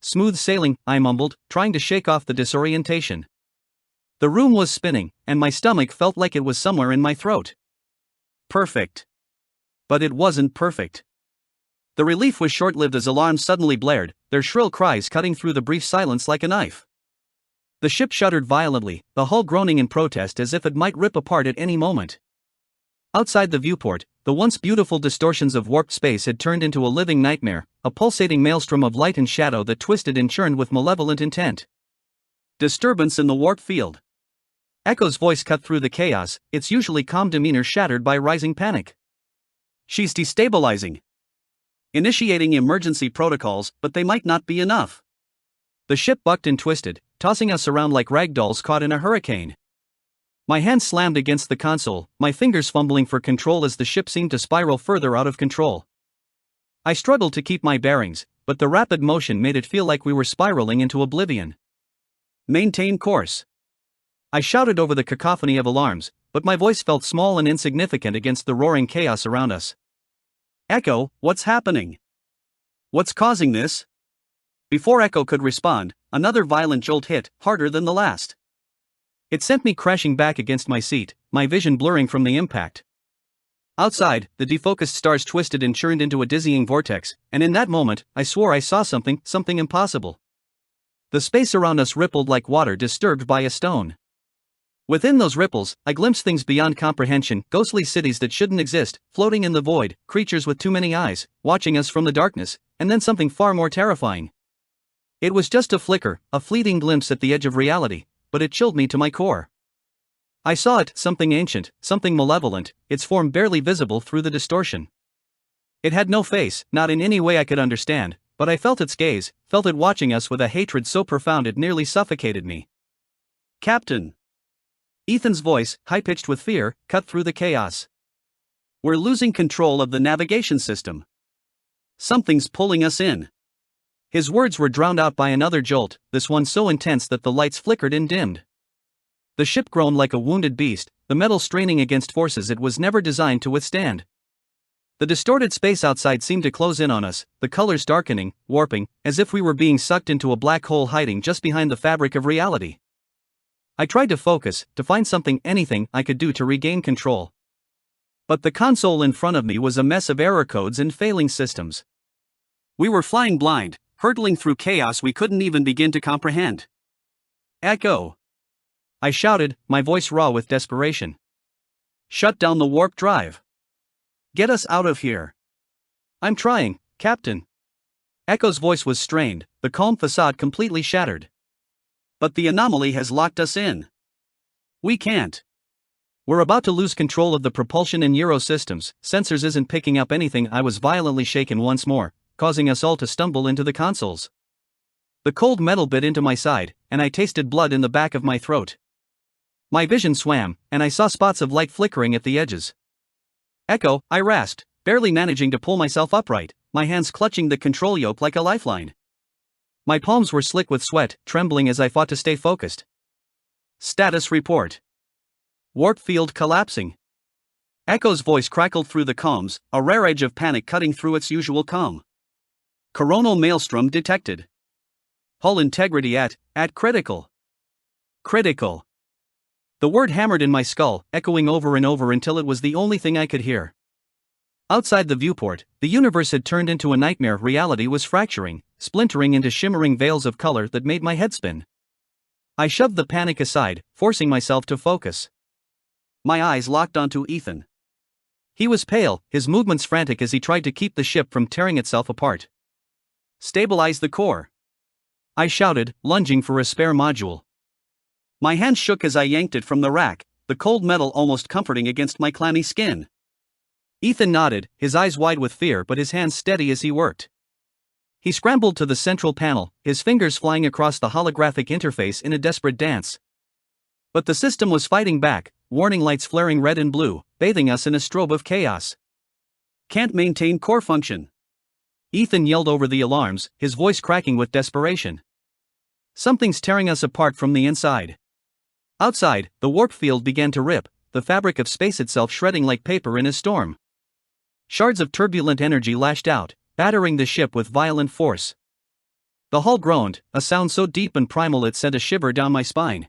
"Smooth sailing," I mumbled, trying to shake off the disorientation. The room was spinning, and my stomach felt like it was somewhere in my throat. Perfect. But it wasn't perfect. The relief was short-lived as alarms suddenly blared, their shrill cries cutting through the brief silence like a knife. The ship shuddered violently, the hull groaning in protest as if it might rip apart at any moment. Outside the viewport, the once beautiful distortions of warped space had turned into a living nightmare, a pulsating maelstrom of light and shadow that twisted and churned with malevolent intent. "Disturbance in the warp field." Echo's voice cut through the chaos, its usually calm demeanor shattered by rising panic. "She's destabilizing. Initiating emergency protocols, but they might not be enough." The ship bucked and twisted, tossing us around like rag dolls caught in a hurricane. My hand slammed against the console, my fingers fumbling for control as the ship seemed to spiral further out of control. I struggled to keep my bearings, but the rapid motion made it feel like we were spiraling into oblivion. "Maintain course." I shouted over the cacophony of alarms, but my voice felt small and insignificant against the roaring chaos around us. "Echo, what's happening? What's causing this?" Before Echo could respond, another violent jolt hit, harder than the last. It sent me crashing back against my seat, my vision blurring from the impact. Outside, the defocused stars twisted and churned into a dizzying vortex, and in that moment, I swore I saw something impossible. The space around us rippled like water disturbed by a stone. Within those ripples, I glimpsed things beyond comprehension, ghostly cities that shouldn't exist, floating in the void, creatures with too many eyes, watching us from the darkness, and then something far more terrifying. It was just a flicker, a fleeting glimpse at the edge of reality, but it chilled me to my core. I saw it, something ancient, something malevolent, its form barely visible through the distortion. It had no face, not in any way I could understand, but I felt its gaze, felt it watching us with a hatred so profound it nearly suffocated me. "Captain." Ethan's voice, high-pitched with fear, cut through the chaos. "We're losing control of the navigation system. Something's pulling us in." His words were drowned out by another jolt, this one so intense that the lights flickered and dimmed. The ship groaned like a wounded beast, the metal straining against forces it was never designed to withstand. The distorted space outside seemed to close in on us, the colors darkening, warping, as if we were being sucked into a black hole hiding just behind the fabric of reality. I tried to focus, to find anything I could do to regain control. But the console in front of me was a mess of error codes and failing systems. We were flying blind, hurtling through chaos we couldn't even begin to comprehend. "Echo!" I shouted, my voice raw with desperation. "Shut down the warp drive. Get us out of here." "I'm trying, Captain." Echo's voice was strained, the calm facade completely shattered. "But the anomaly has locked us in. We can't. We're about to lose control of the propulsion and gyro systems, sensors isn't picking up anything." I was violently shaken once more, causing us all to stumble into the consoles. The cold metal bit into my side, and I tasted blood in the back of my throat. My vision swam, and I saw spots of light flickering at the edges. Echo, I rasped, barely managing to pull myself upright, my hands clutching the control yoke like a lifeline. My palms were slick with sweat, trembling as I fought to stay focused. Status report. Warp field collapsing. Echo's voice crackled through the comms, a rare edge of panic cutting through its usual calm. Coronal maelstrom detected. Hull integrity at critical. Critical. The word hammered in my skull, echoing over and over until it was the only thing I could hear. Outside the viewport, the universe had turned into a nightmare. Reality was fracturing, splintering into shimmering veils of color that made my head spin. I shoved the panic aside, forcing myself to focus. My eyes locked onto Ethan. He was pale, his movements frantic as he tried to keep the ship from tearing itself apart. Stabilize the core. I shouted, lunging for a spare module. My hand shook as I yanked it from the rack, the cold metal almost comforting against my clammy skin. Ethan nodded, his eyes wide with fear but his hands steady as he worked. He scrambled to the central panel, his fingers flying across the holographic interface in a desperate dance. But the system was fighting back, warning lights flaring red and blue, bathing us in a strobe of chaos. Can't maintain core function. Ethan yelled over the alarms, his voice cracking with desperation. Something's tearing us apart from the inside. Outside, the warp field began to rip, the fabric of space itself shredding like paper in a storm. Shards of turbulent energy lashed out, battering the ship with violent force. The hull groaned, a sound so deep and primal it sent a shiver down my spine.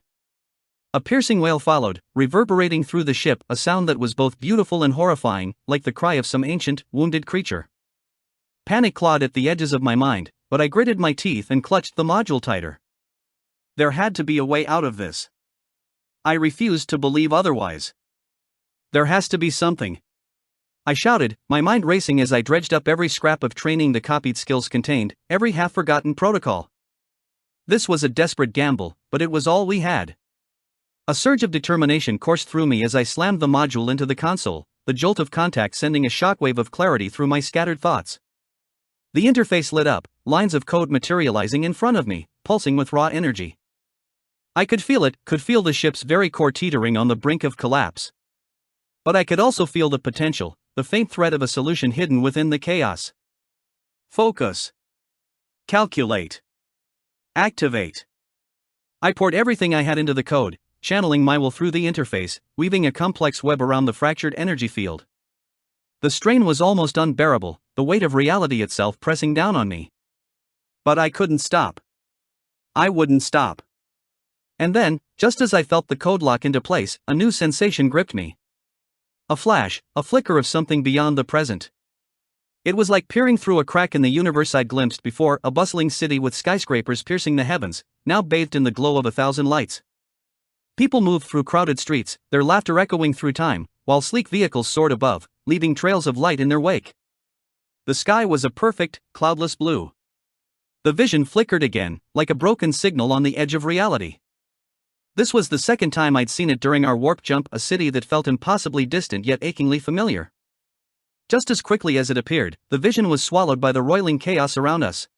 A piercing wail followed, reverberating through the ship, a sound that was both beautiful and horrifying, like the cry of some ancient, wounded creature. Panic clawed at the edges of my mind, but I gritted my teeth and clutched the module tighter. There had to be a way out of this. I refused to believe otherwise. There has to be something. I shouted, my mind racing as I dredged up every scrap of training the copied skills contained, every half-forgotten protocol. This was a desperate gamble, but it was all we had. A surge of determination coursed through me as I slammed the module into the console, the jolt of contact sending a shockwave of clarity through my scattered thoughts. The interface lit up, lines of code materializing in front of me, pulsing with raw energy. I could feel it, could feel the ship's very core teetering on the brink of collapse. But I could also feel the potential, the faint threat of a solution hidden within the chaos. Focus. Calculate. Activate. I poured everything I had into the code, channeling my will through the interface, weaving a complex web around the fractured energy field. The strain was almost unbearable, the weight of reality itself pressing down on me. But I couldn't stop. I wouldn't stop. And then, just as I felt the code lock into place, a new sensation gripped me. A flash, a flicker of something beyond the present. It was like peering through a crack in the universe I'd glimpsed before, a bustling city with skyscrapers piercing the heavens, now bathed in the glow of 1,000 lights. People moved through crowded streets, their laughter echoing through time, while sleek vehicles soared above, leaving trails of light in their wake. The sky was a perfect, cloudless blue. The vision flickered again, like a broken signal on the edge of reality. This was the second time I'd seen it during our warp jump, a city that felt impossibly distant yet achingly familiar. Just as quickly as it appeared, the vision was swallowed by the roiling chaos around us.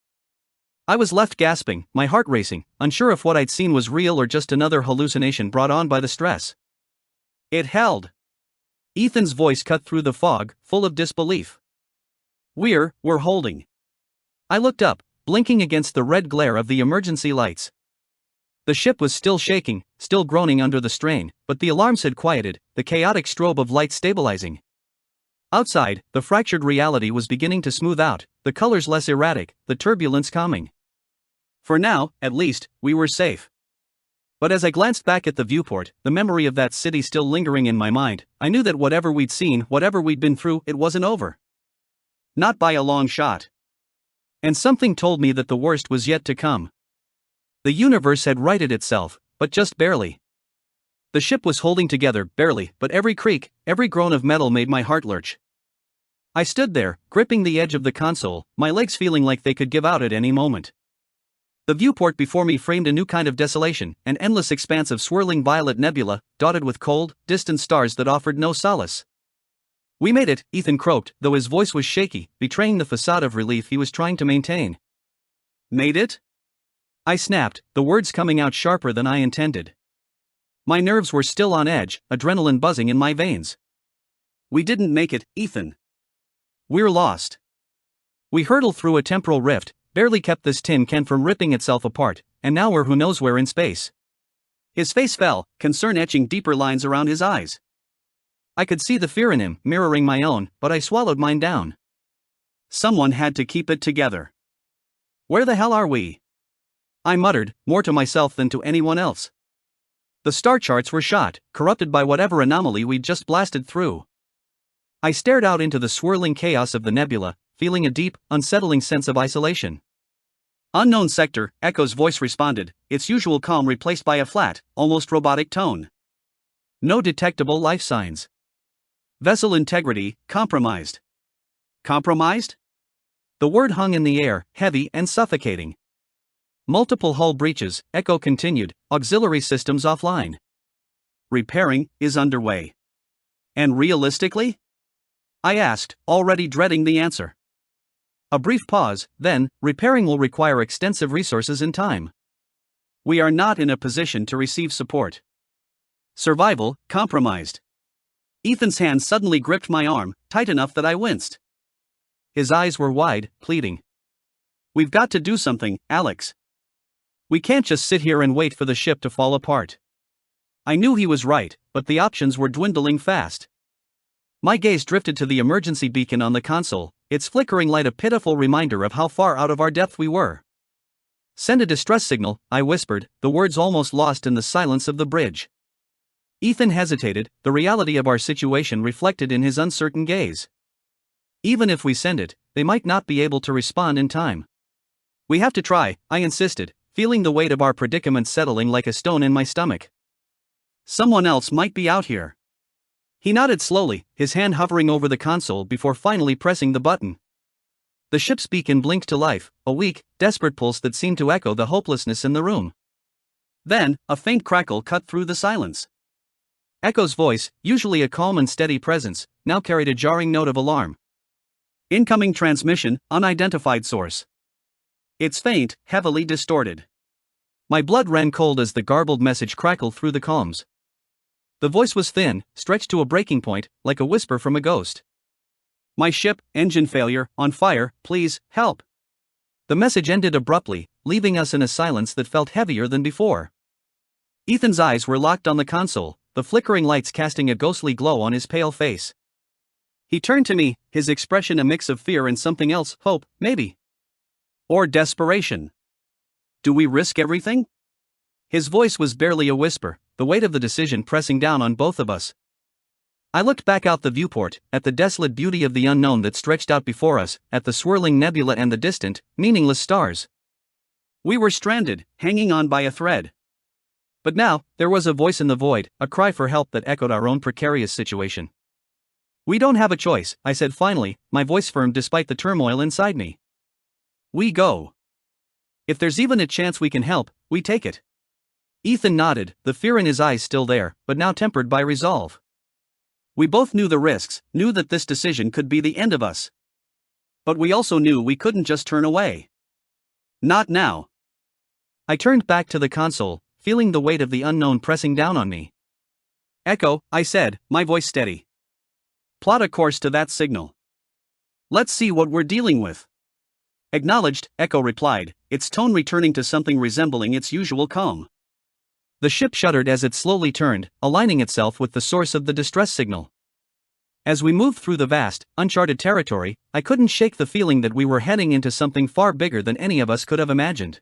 I was left gasping, my heart racing, unsure if what I'd seen was real or just another hallucination brought on by the stress. It held. Ethan's voice cut through the fog, full of disbelief. We're holding. I looked up, blinking against the red glare of the emergency lights. The ship was still shaking, still groaning under the strain, but the alarms had quieted, the chaotic strobe of light stabilizing. Outside, the fractured reality was beginning to smooth out, the colors less erratic, the turbulence calming. For now, at least, we were safe. But as I glanced back at the viewport, the memory of that city still lingering in my mind, I knew that whatever we'd seen, whatever we'd been through, it wasn't over. Not by a long shot. And something told me that the worst was yet to come. The universe had righted itself, but just barely. The ship was holding together, barely, but every creak, every groan of metal made my heart lurch. I stood there, gripping the edge of the console, my legs feeling like they could give out at any moment. The viewport before me framed a new kind of desolation, an endless expanse of swirling violet nebula, dotted with cold, distant stars that offered no solace. We made it, Ethan croaked, though his voice was shaky, betraying the facade of relief he was trying to maintain. Made it? I snapped, the words coming out sharper than I intended. My nerves were still on edge, adrenaline buzzing in my veins. We didn't make it, Ethan. We're lost. We hurtled through a temporal rift, barely kept this tin can from ripping itself apart, and now we're who knows where in space. His face fell, concern etching deeper lines around his eyes. I could see the fear in him, mirroring my own, but I swallowed mine down. Someone had to keep it together. Where the hell are we? I muttered, more to myself than to anyone else. The star charts were shot, corrupted by whatever anomaly we'd just blasted through. I stared out into the swirling chaos of the nebula, feeling a deep, unsettling sense of isolation. Unknown sector, Echo's voice responded, its usual calm replaced by a flat, almost robotic tone. No detectable life signs. Vessel integrity, compromised. Compromised? The word hung in the air, heavy and suffocating. Multiple hull breaches, Echo continued, auxiliary systems offline. Repairing is underway. And realistically? I asked, already dreading the answer. A brief pause, then, repairing will require extensive resources and time. We are not in a position to receive support. Survival, compromised. Ethan's hand suddenly gripped my arm, tight enough that I winced. His eyes were wide, pleading. We've got to do something, Alex. We can't just sit here and wait for the ship to fall apart. I knew he was right, but the options were dwindling fast. My gaze drifted to the emergency beacon on the console, its flickering light a pitiful reminder of how far out of our depth we were. Send a distress signal, I whispered, the words almost lost in the silence of the bridge. Ethan hesitated, the reality of our situation reflected in his uncertain gaze. Even if we send it, they might not be able to respond in time. We have to try, I insisted, feeling the weight of our predicament settling like a stone in my stomach. Someone else might be out here. He nodded slowly, his hand hovering over the console before finally pressing the button. The ship's beacon blinked to life, a weak, desperate pulse that seemed to echo the hopelessness in the room. Then, a faint crackle cut through the silence. Echo's voice, usually a calm and steady presence, now carried a jarring note of alarm. Incoming transmission, unidentified source. It's faint, heavily distorted. My blood ran cold as the garbled message crackled through the comms. The voice was thin, stretched to a breaking point, like a whisper from a ghost. My ship, engine failure, on fire, please, help. The message ended abruptly, leaving us in a silence that felt heavier than before. Ethan's eyes were locked on the console, the flickering lights casting a ghostly glow on his pale face. He turned to me, his expression a mix of fear and something else, hope, maybe. Or desperation. Do we risk everything? His voice was barely a whisper, the weight of the decision pressing down on both of us. I looked back out the viewport, at the desolate beauty of the unknown that stretched out before us, at the swirling nebula and the distant, meaningless stars. We were stranded, hanging on by a thread. But now, there was a voice in the void, a cry for help that echoed our own precarious situation. We don't have a choice, I said finally, my voice firm despite the turmoil inside me. We go. If there's even a chance we can help, we take it. Ethan nodded, the fear in his eyes still there, but now tempered by resolve. We both knew the risks, knew that this decision could be the end of us. But we also knew we couldn't just turn away. Not now. I turned back to the console, feeling the weight of the unknown pressing down on me. Echo, I said, my voice steady. Plot a course to that signal. Let's see what we're dealing with. Acknowledged, Echo replied, its tone returning to something resembling its usual calm. The ship shuddered as it slowly turned, aligning itself with the source of the distress signal. As we moved through the vast, uncharted territory, I couldn't shake the feeling that we were heading into something far bigger than any of us could have imagined.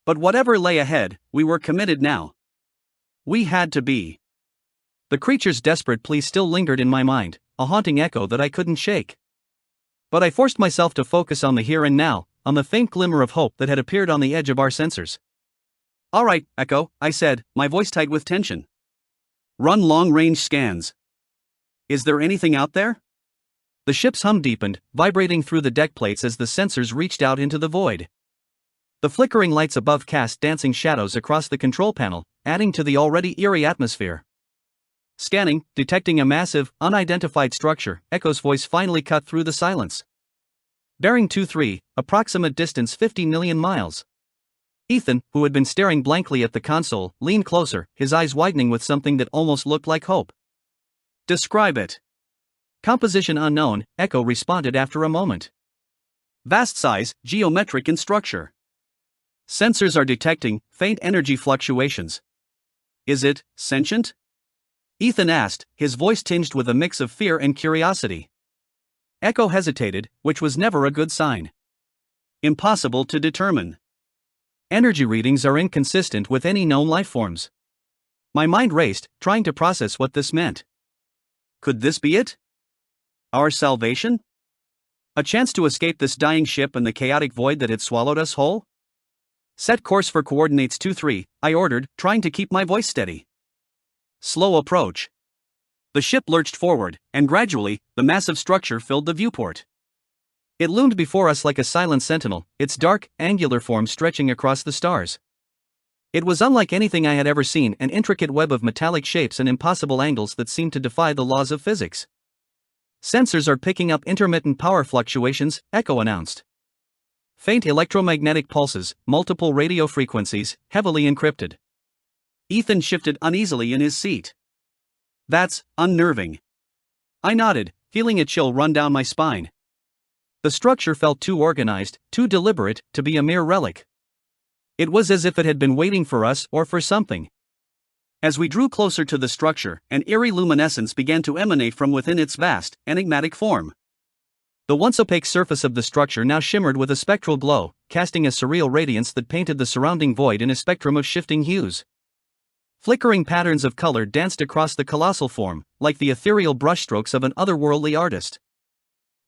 But whatever lay ahead, we were committed now. We had to be. The creature's desperate plea still lingered in my mind, a haunting echo that I couldn't shake. But I forced myself to focus on the here and now, on the faint glimmer of hope that had appeared on the edge of our sensors. All right, Echo, I said, my voice tight with tension. Run long-range scans. Is there anything out there? The ship's hum deepened, vibrating through the deck plates as the sensors reached out into the void. The flickering lights above cast dancing shadows across the control panel, adding to the already eerie atmosphere. Scanning, detecting a massive, unidentified structure, Echo's voice finally cut through the silence. Bearing 23, approximate distance 50 million miles. Ethan, who had been staring blankly at the console, leaned closer, his eyes widening with something that almost looked like hope. Describe it. Composition unknown, Echo responded after a moment. Vast size, geometric in structure. Sensors are detecting faint energy fluctuations. Is it sentient? Ethan asked, his voice tinged with a mix of fear and curiosity. Echo hesitated, which was never a good sign. Impossible to determine. Energy readings are inconsistent with any known lifeforms. My mind raced, trying to process what this meant. Could this be it? Our salvation? A chance to escape this dying ship and the chaotic void that had swallowed us whole? Set course for coordinates 2-3, I ordered, trying to keep my voice steady. Slow approach. The ship lurched forward, and gradually, the massive structure filled the viewport. It loomed before us like a silent sentinel, its dark, angular form stretching across the stars. It was unlike anything I had ever seen, an intricate web of metallic shapes and impossible angles that seemed to defy the laws of physics. Sensors are picking up intermittent power fluctuations, Echo announced. Faint electromagnetic pulses, multiple radio frequencies, heavily encrypted. Ethan shifted uneasily in his seat. That's unnerving. I nodded, feeling a chill run down my spine. The structure felt too organized, too deliberate, to be a mere relic. It was as if it had been waiting for us or for something. As we drew closer to the structure, an eerie luminescence began to emanate from within its vast, enigmatic form. The once opaque surface of the structure now shimmered with a spectral glow, casting a surreal radiance that painted the surrounding void in a spectrum of shifting hues. Flickering patterns of color danced across the colossal form, like the ethereal brushstrokes of an otherworldly artist.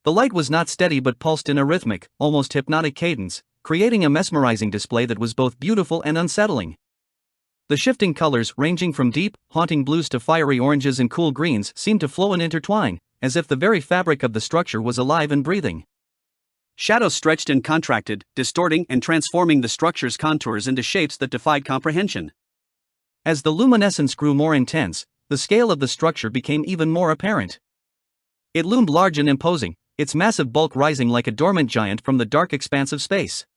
The light was not steady but pulsed in a rhythmic, almost hypnotic cadence, creating a mesmerizing display that was both beautiful and unsettling. The shifting colors, ranging from deep, haunting blues to fiery oranges and cool greens, seemed to flow and intertwine, as if the very fabric of the structure was alive and breathing. Shadows stretched and contracted, distorting and transforming the structure's contours into shapes that defied comprehension. As the luminescence grew more intense, the scale of the structure became even more apparent. It loomed large and imposing, its massive bulk rising like a dormant giant from the dark expanse of space.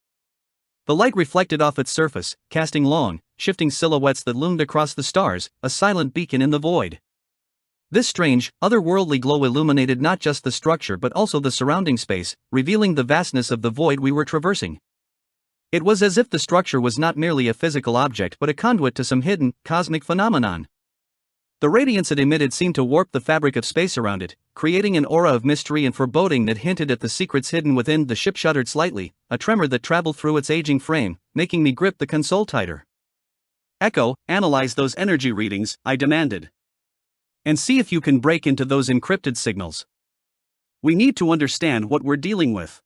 The light reflected off its surface, casting long, shifting silhouettes that loomed across the stars, a silent beacon in the void. This strange, otherworldly glow illuminated not just the structure but also the surrounding space, revealing the vastness of the void we were traversing. It was as if the structure was not merely a physical object but a conduit to some hidden, cosmic phenomenon. The radiance it emitted seemed to warp the fabric of space around it, creating an aura of mystery and foreboding that hinted at the secrets hidden within. The ship shuddered slightly, a tremor that traveled through its aging frame, making me grip the console tighter. Echo, analyze those energy readings, I demanded. And see if you can break into those encrypted signals. We need to understand what we're dealing with.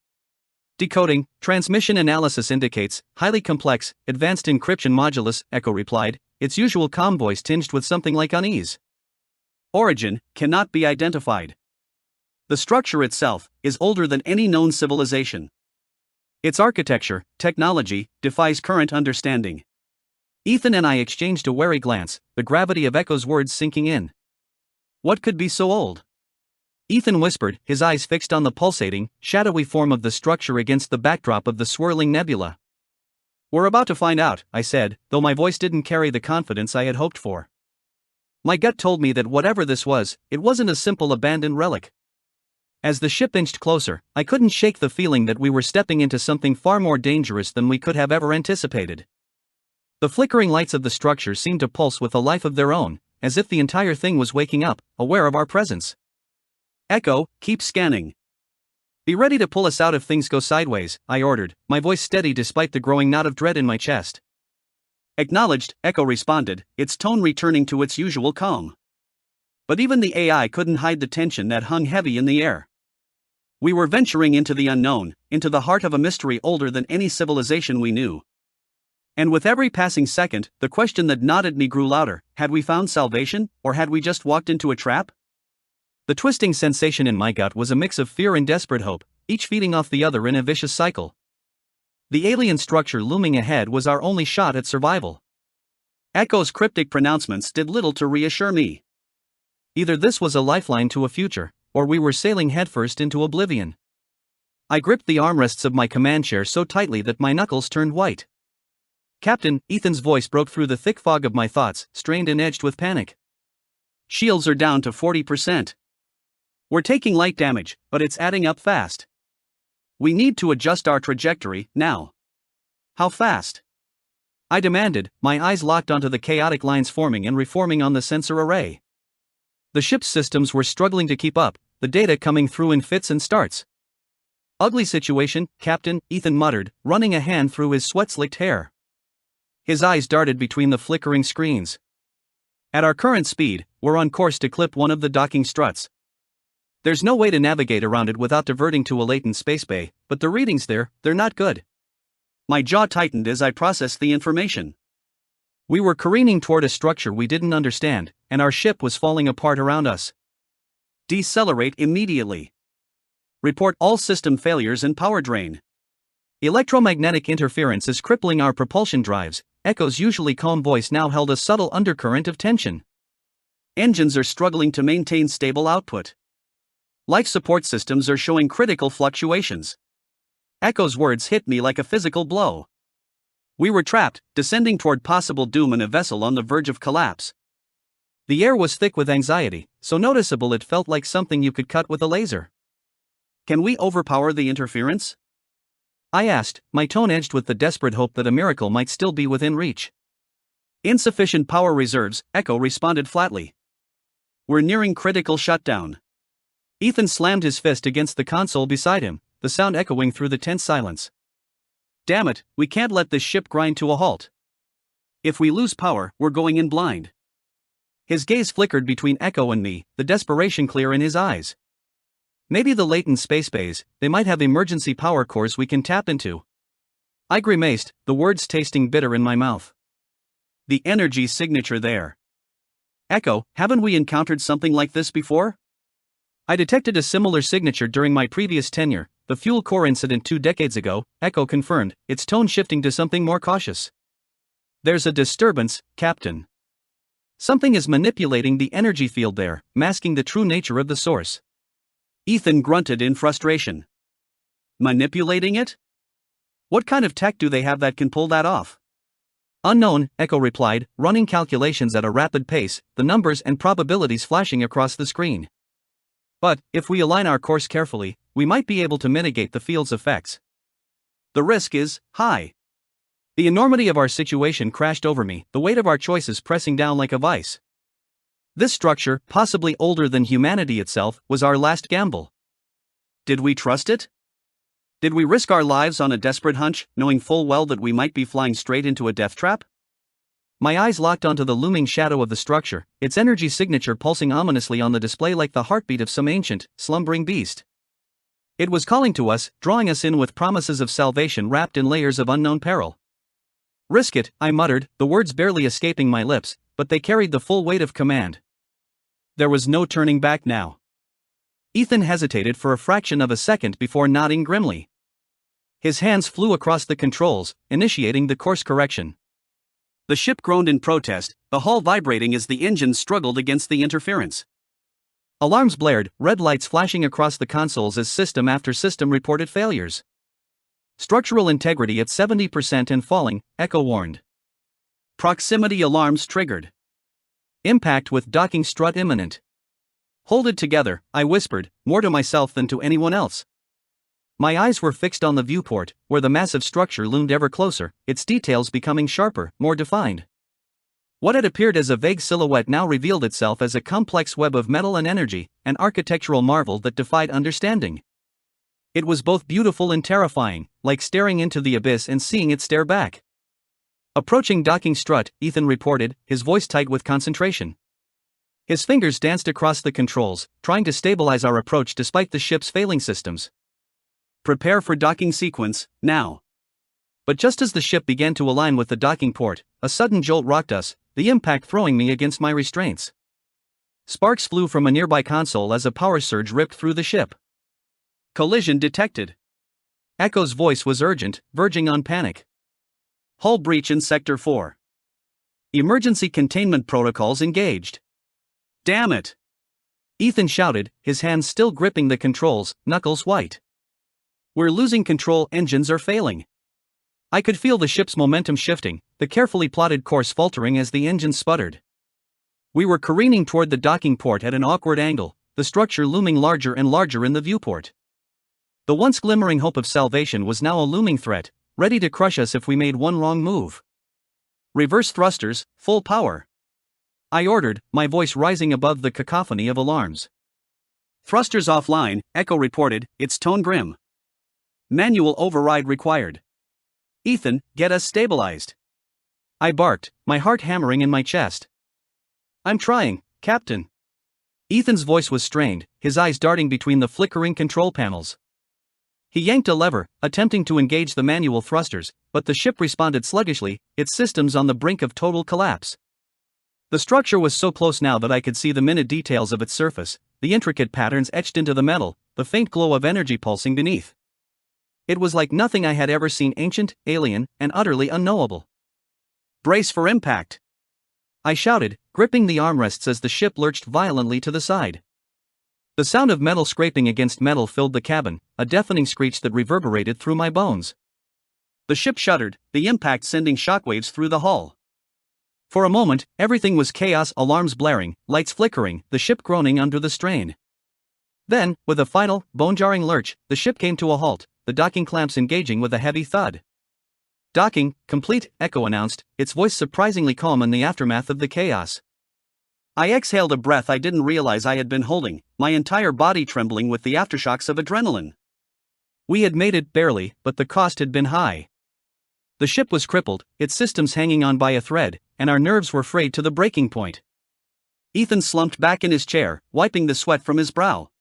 Decoding, transmission analysis indicates, highly complex, advanced encryption modulus, Echo replied, its usual calm voice tinged with something like unease. Origin, cannot be identified. The structure itself, is older than any known civilization. Its architecture, technology, defies current understanding. Ethan and I exchanged a wary glance, the gravity of Echo's words sinking in. What could be so old? Ethan whispered, his eyes fixed on the pulsating, shadowy form of the structure against the backdrop of the swirling nebula. We're about to find out, I said, though my voice didn't carry the confidence I had hoped for. My gut told me that whatever this was, it wasn't a simple abandoned relic. As the ship inched closer, I couldn't shake the feeling that we were stepping into something far more dangerous than we could have ever anticipated. The flickering lights of the structure seemed to pulse with a life of their own, as if the entire thing was waking up, aware of our presence. Echo, keep scanning. Be ready to pull us out if things go sideways, I ordered, my voice steady despite the growing knot of dread in my chest. Acknowledged, Echo responded, its tone returning to its usual calm. But even the AI couldn't hide the tension that hung heavy in the air. We were venturing into the unknown, into the heart of a mystery older than any civilization we knew. And with every passing second, the question that gnawed at me grew louder: had we found salvation, or had we just walked into a trap? The twisting sensation in my gut was a mix of fear and desperate hope, each feeding off the other in a vicious cycle. The alien structure looming ahead was our only shot at survival. Echo's cryptic pronouncements did little to reassure me. Either this was a lifeline to a future, or we were sailing headfirst into oblivion. I gripped the armrests of my command chair so tightly that my knuckles turned white. Captain, Ethan's voice broke through the thick fog of my thoughts, strained and edged with panic. Shields are down to 40%. We're taking light damage, but it's adding up fast. We need to adjust our trajectory, now. How fast? I demanded, my eyes locked onto the chaotic lines forming and reforming on the sensor array. The ship's systems were struggling to keep up, the data coming through in fits and starts. Ugly situation, Captain, Ethan muttered, running a hand through his sweat-slicked hair. His eyes darted between the flickering screens. At our current speed, we're on course to clip one of the docking struts. There's no way to navigate around it without diverting to a latent space bay, but the readings there, they're not good. My jaw tightened as I processed the information. We were careening toward a structure we didn't understand, and our ship was falling apart around us. Decelerate immediately. Report all system failures and power drain. Electromagnetic interference is crippling our propulsion drives. Echo's usually calm voice now held a subtle undercurrent of tension. Engines are struggling to maintain stable output. Life support systems are showing critical fluctuations. Echo's words hit me like a physical blow. We were trapped, descending toward possible doom in a vessel on the verge of collapse. The air was thick with anxiety, so noticeable it felt like something you could cut with a laser. Can we overpower the interference? I asked, my tone edged with the desperate hope that a miracle might still be within reach. Insufficient power reserves, Echo responded flatly. We're nearing critical shutdown. Ethan slammed his fist against the console beside him, the sound echoing through the tense silence. Damn it, we can't let this ship grind to a halt. If we lose power, we're going in blind. His gaze flickered between Echo and me, the desperation clear in his eyes. Maybe the latent space bays, they might have emergency power cores we can tap into. I grimaced, the words tasting bitter in my mouth. The energy signature there. Echo, haven't we encountered something like this before? I detected a similar signature during my previous tenure, the fuel core incident 2 decades ago, Echo confirmed, its tone shifting to something more cautious. There's a disturbance, Captain. Something is manipulating the energy field there, masking the true nature of the source. Ethan grunted in frustration. Manipulating it? What kind of tech do they have that can pull that off? Unknown, Echo replied, running calculations at a rapid pace, the numbers and probabilities flashing across the screen. But, if we align our course carefully, we might be able to mitigate the field's effects. The risk is high. The enormity of our situation crashed over me, the weight of our choices pressing down like a vice. This structure, possibly older than humanity itself, was our last gamble. Did we trust it? Did we risk our lives on a desperate hunch, knowing full well that we might be flying straight into a death trap? My eyes locked onto the looming shadow of the structure, its energy signature pulsing ominously on the display like the heartbeat of some ancient, slumbering beast. It was calling to us, drawing us in with promises of salvation wrapped in layers of unknown peril. Risk it, I muttered, the words barely escaping my lips, but they carried the full weight of command. There was no turning back now. Ethan hesitated for a fraction of a second before nodding grimly. His hands flew across the controls, initiating the course correction. The ship groaned in protest, the hull vibrating as the engines struggled against the interference. Alarms blared, red lights flashing across the consoles as system after system reported failures. Structural integrity at 70% and falling, Echo warned. Proximity alarms triggered. Impact with docking strut imminent. Hold it together, I whispered, more to myself than to anyone else. My eyes were fixed on the viewport, where the massive structure loomed ever closer, its details becoming sharper, more defined. What had appeared as a vague silhouette now revealed itself as a complex web of metal and energy, an architectural marvel that defied understanding. It was both beautiful and terrifying, like staring into the abyss and seeing it stare back. Approaching docking strut, Ethan reported, his voice tight with concentration. His fingers danced across the controls, trying to stabilize our approach despite the ship's failing systems. Prepare for docking sequence, now. But just as the ship began to align with the docking port, a sudden jolt rocked us, the impact throwing me against my restraints. Sparks flew from a nearby console as a power surge ripped through the ship. Collision detected. Echo's voice was urgent, verging on panic. Hull breach in Sector 4. Emergency containment protocols engaged. Damn it! Ethan shouted, his hands still gripping the controls, knuckles white. We're losing control, engines are failing. I could feel the ship's momentum shifting, the carefully plotted course faltering as the engine sputtered. We were careening toward the docking port at an awkward angle, the structure looming larger and larger in the viewport. The once glimmering hope of salvation was now a looming threat, ready to crush us if we made one wrong move. "Reverse thrusters, full power," I ordered, my voice rising above the cacophony of alarms. "Thrusters offline," Echo reported, its tone grim. "Manual override required. Ethan, get us stabilized." I barked, my heart hammering in my chest. "I'm trying, Captain." Ethan's voice was strained, his eyes darting between the flickering control panels. He yanked a lever, attempting to engage the manual thrusters, but the ship responded sluggishly, its systems on the brink of total collapse. The structure was so close now that I could see the minute details of its surface, the intricate patterns etched into the metal, the faint glow of energy pulsing beneath. It was like nothing I had ever seen, ancient, alien, and utterly unknowable. "Brace for impact," I shouted, gripping the armrests as the ship lurched violently to the side. The sound of metal scraping against metal filled the cabin, a deafening screech that reverberated through my bones. The ship shuddered, the impact sending shockwaves through the hull. For a moment, everything was chaos, alarms blaring, lights flickering, the ship groaning under the strain. Then, with a final, bone-jarring lurch, the ship came to a halt, the docking clamps engaging with a heavy thud. "Docking, complete," Echo announced, its voice surprisingly calm in the aftermath of the chaos. I exhaled a breath I didn't realize I had been holding, my entire body trembling with the aftershocks of adrenaline. We had made it barely, but the cost had been high. The ship was crippled, its systems hanging on by a thread, and our nerves were frayed to the breaking point. Ethan slumped back in his chair, wiping the sweat from his brow.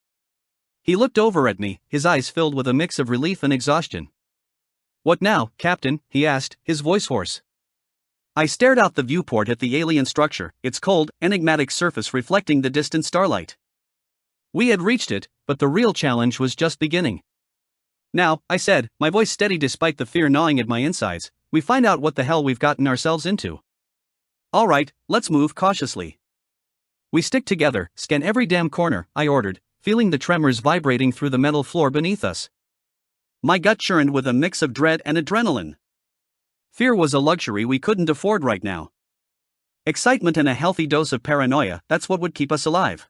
He looked over at me, his eyes filled with a mix of relief and exhaustion. "What now, Captain?" he asked, his voice hoarse. I stared out the viewport at the alien structure, its cold, enigmatic surface reflecting the distant starlight. We had reached it, but the real challenge was just beginning. "Now," I said, my voice steady despite the fear gnawing at my insides, "we find out what the hell we've gotten ourselves into. All right, let's move cautiously. We stick together, scan every damn corner," I ordered, feeling the tremors vibrating through the metal floor beneath us. My gut churned with a mix of dread and adrenaline. Fear was a luxury we couldn't afford right now. Excitement and a healthy dose of paranoia, that's what would keep us alive.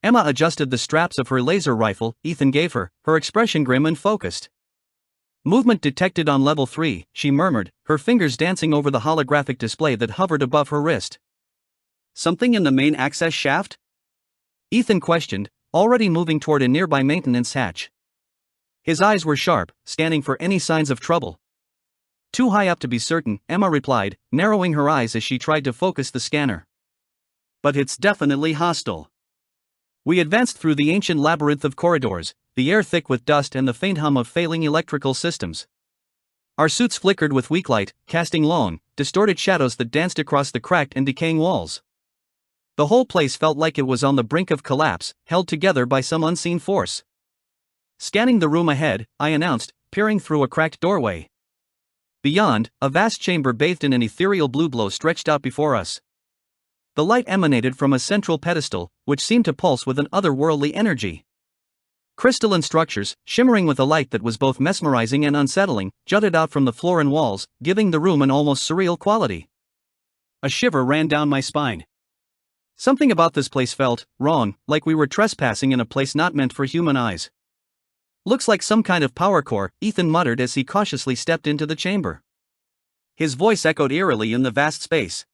Emma adjusted the straps of her laser rifle Ethan gave her, her expression grim and focused. "Movement detected on level 3, she murmured, her fingers dancing over the holographic display that hovered above her wrist. "Something in the main access shaft?" Ethan questioned, already moving toward a nearby maintenance hatch. His eyes were sharp, scanning for any signs of trouble. "Too high up to be certain," Emma replied, narrowing her eyes as she tried to focus the scanner. "But it's definitely hostile." We advanced through the ancient labyrinth of corridors, the air thick with dust and the faint hum of failing electrical systems. Our suits flickered with weak light, casting long, distorted shadows that danced across the cracked and decaying walls. The whole place felt like it was on the brink of collapse, held together by some unseen force. Scanning the room ahead, I announced, peering through a cracked doorway. Beyond, a vast chamber bathed in an ethereal blue glow stretched out before us. The light emanated from a central pedestal, which seemed to pulse with an otherworldly energy. Crystalline structures, shimmering with a light that was both mesmerizing and unsettling, jutted out from the floor and walls, giving the room an almost surreal quality. A shiver ran down my spine. Something about this place felt wrong, like we were trespassing in a place not meant for human eyes. "Looks like some kind of power core," Ethan muttered as he cautiously stepped into the chamber. His voice echoed eerily in the vast space.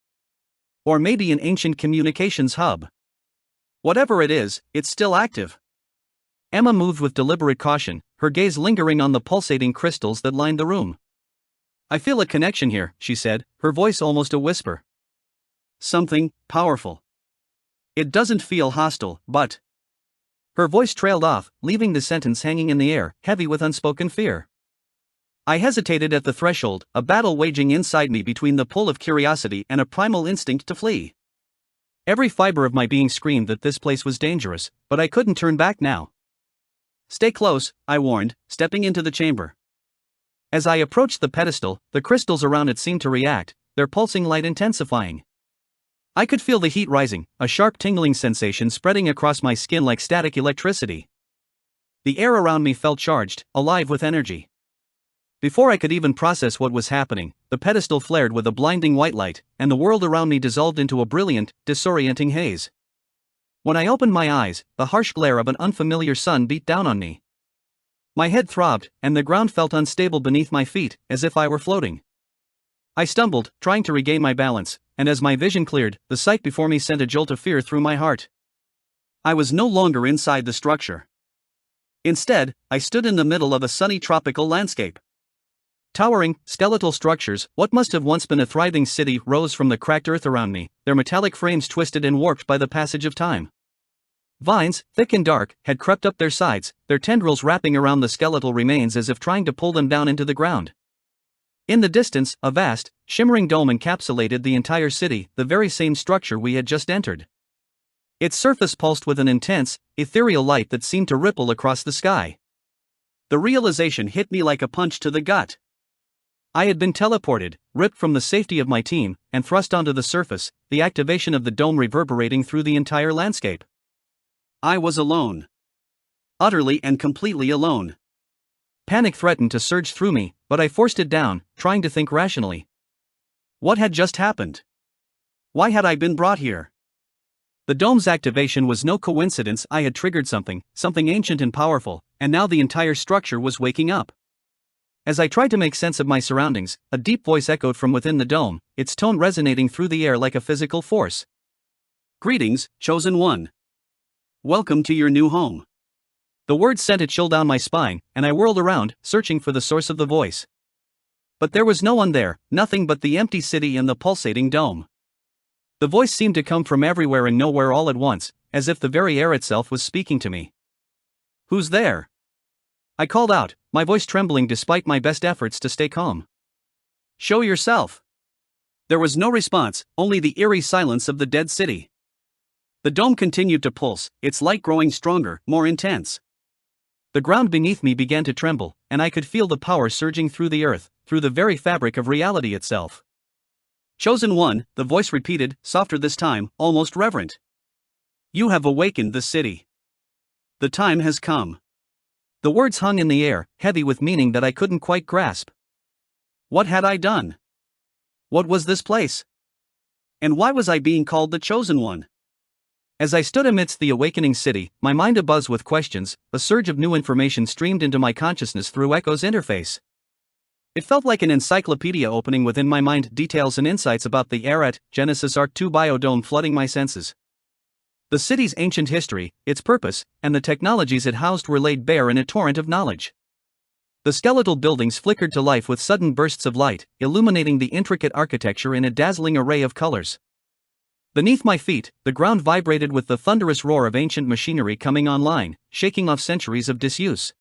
"Or maybe an ancient communications hub. Whatever it is, it's still active." Emma moved with deliberate caution, her gaze lingering on the pulsating crystals that lined the room. "I feel a connection here," she said, her voice almost a whisper. "Something powerful. It doesn't feel hostile, but..." Her voice trailed off, leaving the sentence hanging in the air, heavy with unspoken fear. I hesitated at the threshold, a battle waging inside me between the pull of curiosity and a primal instinct to flee. Every fiber of my being screamed that this place was dangerous, but I couldn't turn back now. "Stay close," I warned, stepping into the chamber. As I approached the pedestal, the crystals around it seemed to react, their pulsing light intensifying. I could feel the heat rising, a sharp tingling sensation spreading across my skin like static electricity. The air around me felt charged, alive with energy. Before I could even process what was happening, the pedestal flared with a blinding white light, and the world around me dissolved into a brilliant, disorienting haze. When I opened my eyes, the harsh glare of an unfamiliar sun beat down on me. My head throbbed, and the ground felt unstable beneath my feet, as if I were floating. I stumbled, trying to regain my balance, and as my vision cleared, the sight before me sent a jolt of fear through my heart. I was no longer inside the structure. Instead, I stood in the middle of a sunny tropical landscape. Towering, skeletal structures, what must have once been a thriving city, rose from the cracked earth around me, their metallic frames twisted and warped by the passage of time. Vines, thick and dark, had crept up their sides, their tendrils wrapping around the skeletal remains as if trying to pull them down into the ground. In the distance, a vast, shimmering dome encapsulated the entire city, the very same structure we had just entered. Its surface pulsed with an intense, ethereal light that seemed to ripple across the sky. The realization hit me like a punch to the gut. I had been teleported, ripped from the safety of my team, and thrust onto the surface, the activation of the dome reverberating through the entire landscape. I was alone. Utterly and completely alone. Panic threatened to surge through me, but I forced it down, trying to think rationally. What had just happened? Why had I been brought here? The dome's activation was no coincidence. I had triggered something ancient and powerful, and now the entire structure was waking up. As I tried to make sense of my surroundings, a deep voice echoed from within the dome, its tone resonating through the air like a physical force. Greetings, Chosen One. Welcome to your new home. The words sent a chill down my spine, and I whirled around, searching for the source of the voice. But there was no one there, nothing but the empty city and the pulsating dome. The voice seemed to come from everywhere and nowhere all at once, as if the very air itself was speaking to me. Who's there? I called out, my voice trembling despite my best efforts to stay calm. Show yourself. There was no response, only the eerie silence of the dead city. The dome continued to pulse, its light growing stronger, more intense. The ground beneath me began to tremble, and I could feel the power surging through the earth, through the very fabric of reality itself. Chosen One, the voice repeated, softer this time, almost reverent. You have awakened the city. The time has come. The words hung in the air, heavy with meaning that I couldn't quite grasp. What had I done? What was this place? And why was I being called the Chosen One? As I stood amidst the awakening city, my mind abuzz with questions, a surge of new information streamed into my consciousness through Echo's interface. It felt like an encyclopedia opening within my mind, details and insights about the Arat, Genesis Arc 2 biodome flooding my senses. The city's ancient history, its purpose, and the technologies it housed were laid bare in a torrent of knowledge. The skeletal buildings flickered to life with sudden bursts of light, illuminating the intricate architecture in a dazzling array of colors. Beneath my feet, the ground vibrated with the thunderous roar of ancient machinery coming online, shaking off centuries of disuse.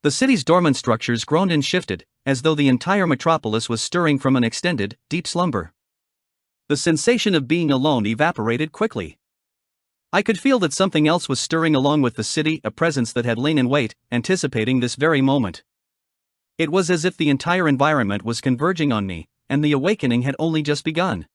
The city's dormant structures groaned and shifted, as though the entire metropolis was stirring from an extended, deep slumber. The sensation of being alone evaporated quickly. I could feel that something else was stirring along with the city, a presence that had lain in wait, anticipating this very moment. It was as if the entire environment was converging on me, and the awakening had only just begun.